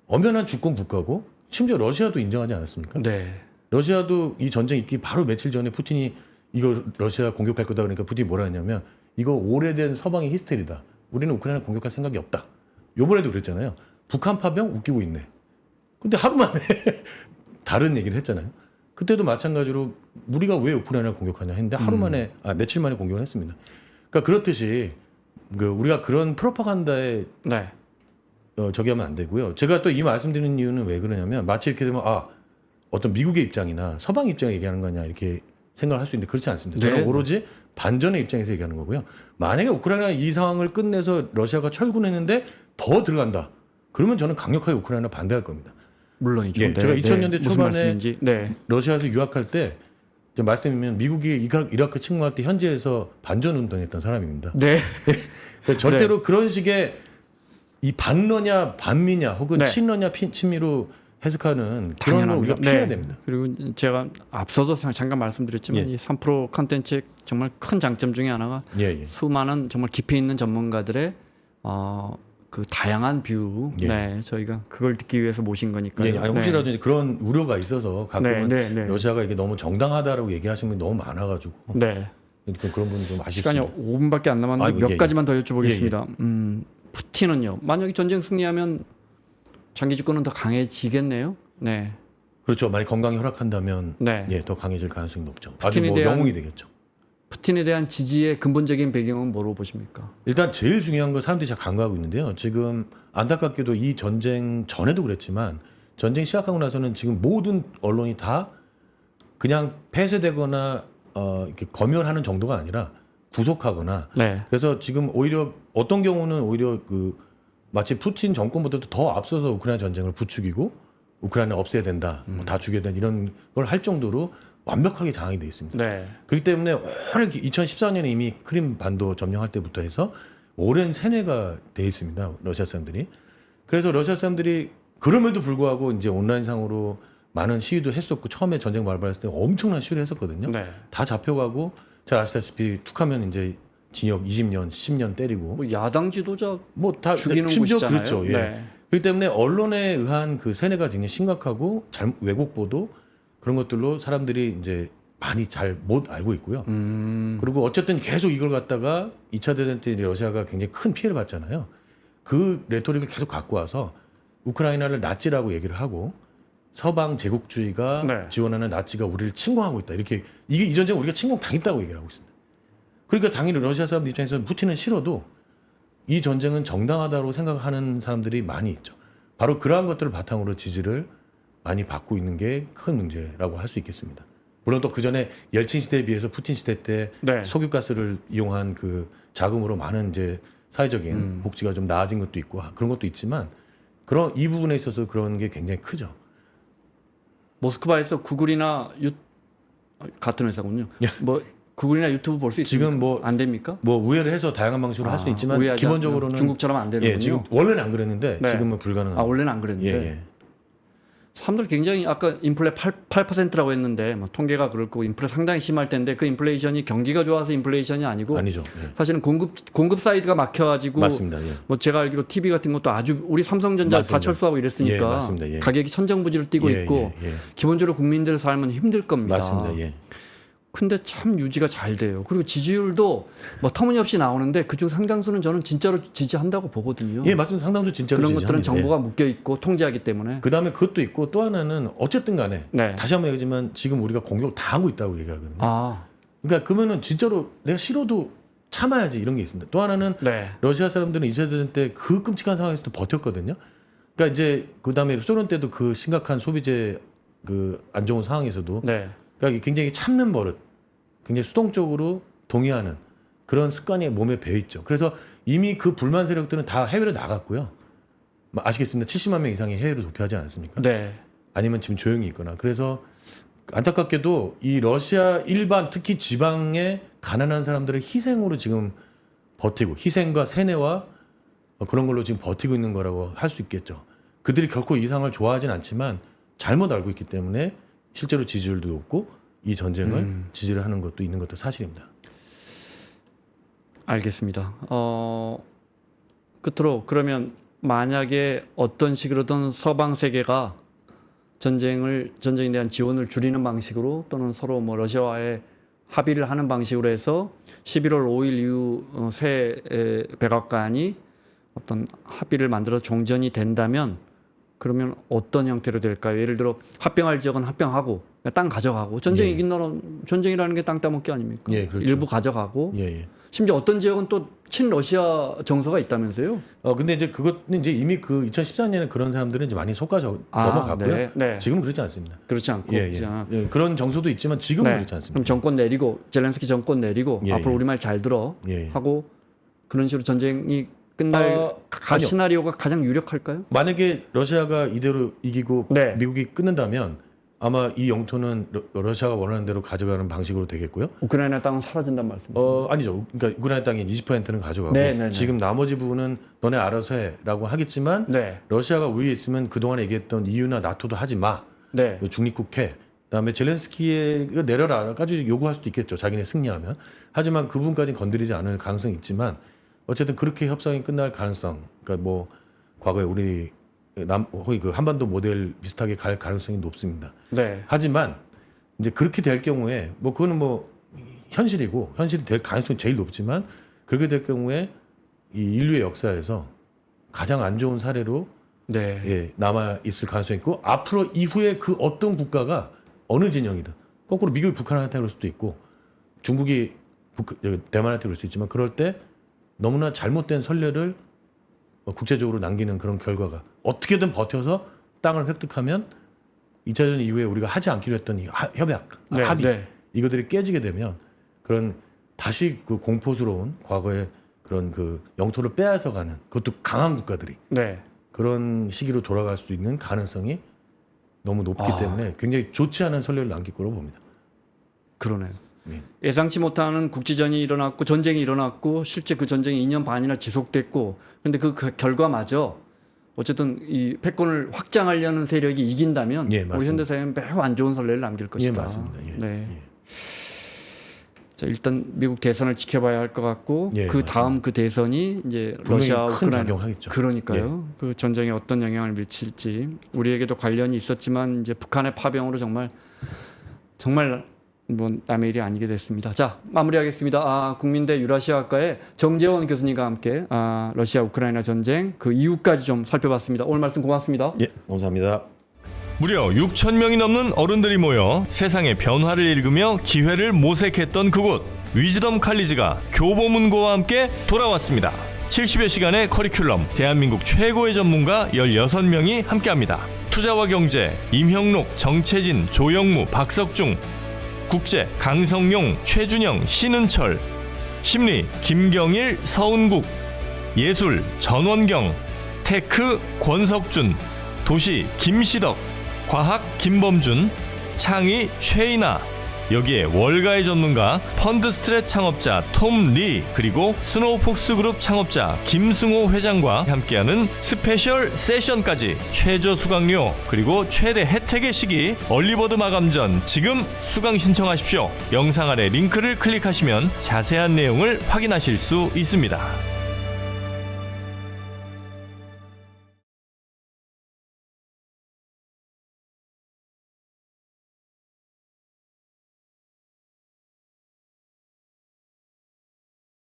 엄연한 주권 국가고 심지어 러시아도 인정하지 않았습니까? 네. 러시아도 이 전쟁 있기 바로 며칠 전에 푸틴이 이거 러시아 공격할 거다 그러니까 푸틴이 뭐라 했냐면 이거 오래된 서방의 히스테리다. 우리는 우크라이나 공격할 생각이 없다. 요번에도 그랬잖아요. 북한 파병 웃기고 있네. 근데 하루 만에 다른 얘기를 했잖아요. 그때도 마찬가지로 우리가 왜 우크라이나를 공격하냐 했는데 하루 만에 며칠 만에 공격을 했습니다. 그러니까 그렇듯이 우리가 그런 프로파간다에 네. 저기 하면 안 되고요. 제가 또 이 말씀드리는 이유는 왜 그러냐면 마치 이렇게 되면 어떤 미국의 입장이나 서방의 입장을 얘기하는 거냐 이렇게 생각을 할 수 있는데 그렇지 않습니다. 저는 네. 오로지 반전의 입장에서 얘기하는 거고요. 만약에 우크라이나 이 상황을 끝내서 러시아가 철군했는데 더 들어간다. 그러면 저는 강력하게 우크라이나 반대할 겁니다. 물론이죠. 예, 제가 2000년대 무슨 초반에 말씀인지. 네. 러시아에서 유학할 때 이제 말씀이면 미국이 이라크 침공할 때 현지에서 반전 운동했던 사람입니다. 네. 그러니까 절대로 그런 식의 이 반러냐 반미냐 혹은 네. 친러냐 친미로 해석하는 그런 걸 당연합니다. 우리가 피해야 네. 됩니다. 그리고 제가 앞서도 잠깐 말씀드렸지만 예. 이 3프로 컨텐츠의 정말 큰 장점 중에 하나가 예, 예. 수많은 정말 깊이 있는 전문가들의 그 다양한 뷰, 예. 네, 저희가 그걸 듣기 위해서 모신 거니까요. 예, 아니, 혹시라도 이제 그런 우려가 있어서 가끔은 러시아가 이게 너무 정당하다라고 얘기하시는 분이 너무 많아가지고 네. 그런 부분 좀 시간이 아쉽습니다. 5분밖에 안 남았는데 아이고, 몇 예, 예. 가지만 더 여쭤보겠습니다. 푸틴은요, 만약에 전쟁 승리하면 장기 집권은 더 강해지겠네요. 네. 그렇죠. 만약 건강이 허락한다면 네. 예, 더 강해질 가능성이 높죠. 아주 푸틴에 뭐 대한- 영웅이 되겠죠. 푸틴에 대한 지지의 근본적인 배경은 뭐로 보십니까? 일단 제일 중요한 건 사람들이 잘 간과하고 있는데요. 지금 안타깝게도 이 전쟁 전에도 그랬지만 전쟁 시작하고 나서는 지금 모든 언론이 다 그냥 폐쇄되거나 이렇게 검열하는 정도가 아니라 구속하거나 네. 그래서 지금 오히려 어떤 경우는 오히려 그 마치 푸틴 정권보다도 더 앞서서 우크라이나 전쟁을 부추기고 우크라이나 없애야 된다, 뭐다 죽여야 된다 이런 걸 할 정도로 완벽하게 장악이 돼 있습니다. 네. 그렇기 때문에 오래 2014년에 이미 크림 반도 점령할 때부터 해서 오랜 세뇌가 돼 있습니다. 러시아 사람들이. 그래서 러시아 사람들이 그럼에도 불구하고 이제 온라인상으로 많은 시위도 했었고 처음에 전쟁 발발했을 때 엄청난 시위를 했었거든요. 네. 다 잡혀가고 잘 아시다시피 툭하면 이제 징역 20년, 10년 때리고 뭐 야당 지도자 뭐 다 죽이는 심지어 곳이잖아요. 그렇죠. 예. 네. 그렇기 때문에 언론에 의한 그 세뇌가 굉장히 심각하고 왜곡 보도 그런 것들로 사람들이 이제 많이 잘 못 알고 있고요. 그리고 어쨌든 계속 이걸 갖다가 2차 대전 때 이제 러시아가 굉장히 큰 피해를 봤잖아요. 그 레토릭을 계속 갖고 와서 우크라이나를 나치라고 얘기를 하고 서방 제국주의가 네. 지원하는 나치가 우리를 침공하고 있다. 이렇게 이게 이 전쟁 우리가 침공 당했다고 얘기를 하고 있습니다. 그러니까 당연히 러시아 사람들 입장에서는 푸틴은 싫어도 이 전쟁은 정당하다고 생각하는 사람들이 많이 있죠. 바로 그러한 것들을 바탕으로 지지를 많이 받고 있는 게 큰 문제라고 할 수 있겠습니다. 물론 또 그 전에 옐친 시대에 비해서 푸틴 시대 때 네. 석유가스를 이용한 그 자금으로 많은 이제 사회적인 복지가 좀 나아진 것도 있고 그런 것도 있지만 그런 이 부분에 있어서 그런 게 굉장히 크죠. 모스크바에서 구글이나 같은 회사군요. 뭐 구글이나 유튜브 볼 수 있습니까? 지금 뭐- 안 됩니까? 뭐 우회를 해서 다양한 방식으로 할 수 있지만 우회하지 기본적으로는 않- 중국처럼 안 되는군요. 예, 지금 원래는 안 그랬는데 네. 지금은 불가능합니다. 아 원래는 안 그랬는데 예, 예. 사람들 굉장히 아까 인플레 8%라고 했는데 뭐 통계가 그럴 거고 인플레 상당히 심할 텐데 그 인플레이션이 경기가 좋아서 인플레이션이 아니고 아니죠. 예. 사실은 공급 사이드가 막혀가지고 맞습니다. 예. 뭐 제가 알기로 TV 같은 것도 아주 우리 삼성전자 다 맞습니다. 철수하고 이랬으니까 예, 맞습니다. 예. 가격이 천정부지로 뛰고 예, 있고 예, 예. 기본적으로 국민들 삶은 힘들 겁니다. 맞습니다. 예. 근데 참 유지가 잘 돼요. 그리고 지지율도 뭐 터무니없이 나오는데 그중 상당수는 저는 진짜로 지지한다고 보거든요. 예, 맞습니다. 상당수 진짜로 그런 것들은 지지합니다. 정보가 묶여 있고 통제하기 때문에. 그 다음에 그것도 있고 또 하나는 어쨌든 간에 네. 다시 한번 얘기하지만 지금 우리가 공격을 다 하고 있다고 얘기하거든요. 아, 그러니까 그러면은 진짜로 내가 싫어도 참아야지 이런 게 있습니다. 또 하나는 네. 러시아 사람들은 2차 대전 때 그 끔찍한 상황에서도 버텼거든요. 그러니까 이제 그 다음에 소련 때도 그 심각한 소비재 그 안 좋은 상황에서도 네. 그러니까 굉장히 참는 버릇, 굉장히 수동적으로 동의하는 그런 습관이 몸에 배어 있죠. 그래서 이미 그 불만 세력들은 다 해외로 나갔고요. 뭐 아시겠습니다. 70만 명 이상이 해외로 도피하지 않았습니까? 네. 아니면 지금 조용히 있거나. 그래서 안타깝게도 이 러시아 일반 특히 지방의 가난한 사람들의 희생으로 지금 버티고 희생과 세뇌와 그런 걸로 지금 버티고 있는 거라고 할 수 있겠죠. 그들이 결코 이 상황을 좋아하진 않지만 잘못 알고 있기 때문에 실제로 지지율도 높고 이 전쟁을 지지를 하는 것도 있는 것도 사실입니다. 알겠습니다. 끝으로 그러면 만약에 어떤 식으로든 서방 세계가 전쟁에 대한 지원을 줄이는 방식으로 또는 서로 뭐 러시아와의 합의를 하는 방식으로 해서 11월 5일 이후 새 백악관이 어떤 합의를 만들어 종전이 된다면 그러면 어떤 형태로 될까요? 예를 들어 합병할 지역은 합병하고 땅 가져가고 전쟁 예. 이긴 나라는 전쟁이라는 게 땅 따먹기 아닙니까? 예, 그렇죠. 일부 가져가고 예, 예. 심지어 어떤 지역은 또 친러시아 정서가 있다면서요? 근데 이제 그것은 이제 이미 그 2014년에 그런 사람들은 이제 많이 속아져 넘어갔고요. 네, 네. 지금 그렇지 않습니다. 그렇지 않고 예, 예. 그냥 예, 그런 정서도 있지만 지금은 네. 그렇지 않습니다. 그럼 정권 내리고 젤렌스키 정권 내리고 예, 앞으로 예. 우리 말 잘 들어 예, 예. 하고 그런 식으로 전쟁이 끝날 아니요. 시나리오가 가장 유력할까요? 만약에 러시아가 이대로 이기고 네. 미국이 끊는다면 아마 이 영토는 러시아가 원하는 대로 가져가는 방식으로 되겠고요. 우크라이나 땅은 사라진단 말씀이죠. 아니죠. 그러니까 우크라이나 땅의 20%는 가져가고 네. 지금 나머지 부분은 너네 알아서 해라고 하겠지만 네. 러시아가 우위에 있으면 그동안 얘기했던 EU나 나토도 하지 마. 네. 중립국해. 그다음에 젤렌스키에 이거 내려라까지 요구할 수도 있겠죠. 자기네 승리하면. 하지만 그 부분까지는 건드리지 않을 가능성이 있지만 어쨌든 그렇게 협상이 끝날 가능성. 그러니까 뭐 과거에 우리 거의 그 한반도 모델 비슷하게 갈 가능성이 높습니다. 네. 하지만 이제 그렇게 될 경우에 뭐 그거는 뭐 현실이고 현실이 될 가능성이 제일 높지만 그렇게 될 경우에 이 인류의 역사에서 가장 안 좋은 사례로 네. 예, 남아 있을 가능성이 있고 앞으로 이후에 그 어떤 국가가 어느 진영이든 거꾸로 미국이 북한한테 그럴 수도 있고 중국이 대만한테 그럴 수 있지만 그럴 때 너무나 잘못된 선례를 국제적으로 남기는 그런 결과가 어떻게든 버텨서 땅을 획득하면 2차 대전 이후에 우리가 하지 않기로 했던 이 네, 합의 네. 이것들이 깨지게 되면 그런 다시 그 공포스러운 과거의 그런 그 영토를 빼앗아가는 그것도 강한 국가들이 네. 그런 시기로 돌아갈 수 있는 가능성이 너무 높기 때문에 굉장히 좋지 않은 선례를 남길 거라고 봅니다. 그러네요. 네. 예상치 못하는 국지전이 일어났고 전쟁이 일어났고 실제 그 전쟁이 2년 반이나 지속됐고 그런데 그 결과마저 어쨌든 이 패권을 확장하려는 세력이 이긴다면 예, 우리 맞습니다. 현대사회는 매우 안 좋은 선례를 남길 것이다. 예, 맞습니다. 예. 네. 예. 자, 일단 미국 대선을 지켜봐야 할 것 같고 예, 그 다음 그 대선이 이제 분명히 러시아 큰 우크라이나 작용하겠죠. 그러니까요. 그 전쟁에 어떤 영향을 미칠지 우리에게도 관련이 있었지만 이제 북한의 파병으로 정말 뭐 남의 일이 아니게 됐습니다. 자, 마무리하겠습니다. 국민대 유라시아학과의 정재원 교수님과 함께 러시아 우크라이나 전쟁 그 이후까지 좀 살펴봤습니다. 오늘 말씀 고맙습니다. 예, 감사합니다. 무려 6천 명이 넘는 어른들이 모여 세상의 변화를 읽으며 기회를 모색했던 그곳 위즈덤 칼리지가 교보문고와 함께 돌아왔습니다. 70여 시간의 커리큘럼, 대한민국 최고의 전문가 16명이 함께합니다. 투자와 경제, 임형록, 정채진, 조영무, 박석중, 국제, 강성용, 최준영, 신은철, 심리, 김경일, 서은국, 예술, 전원경, 테크, 권석준, 도시, 김시덕, 과학, 김범준, 창의, 최인아, 여기에 월가의 전문가, 펀드스트랩 창업자 톰 리, 그리고 스노우폭스 그룹 창업자 김승호 회장과 함께하는 스페셜 세션까지 최저 수강료 그리고 최대 혜택의 시기 얼리버드 마감 전 지금 수강 신청하십시오. 영상 아래 링크를 클릭하시면 자세한 내용을 확인하실 수 있습니다.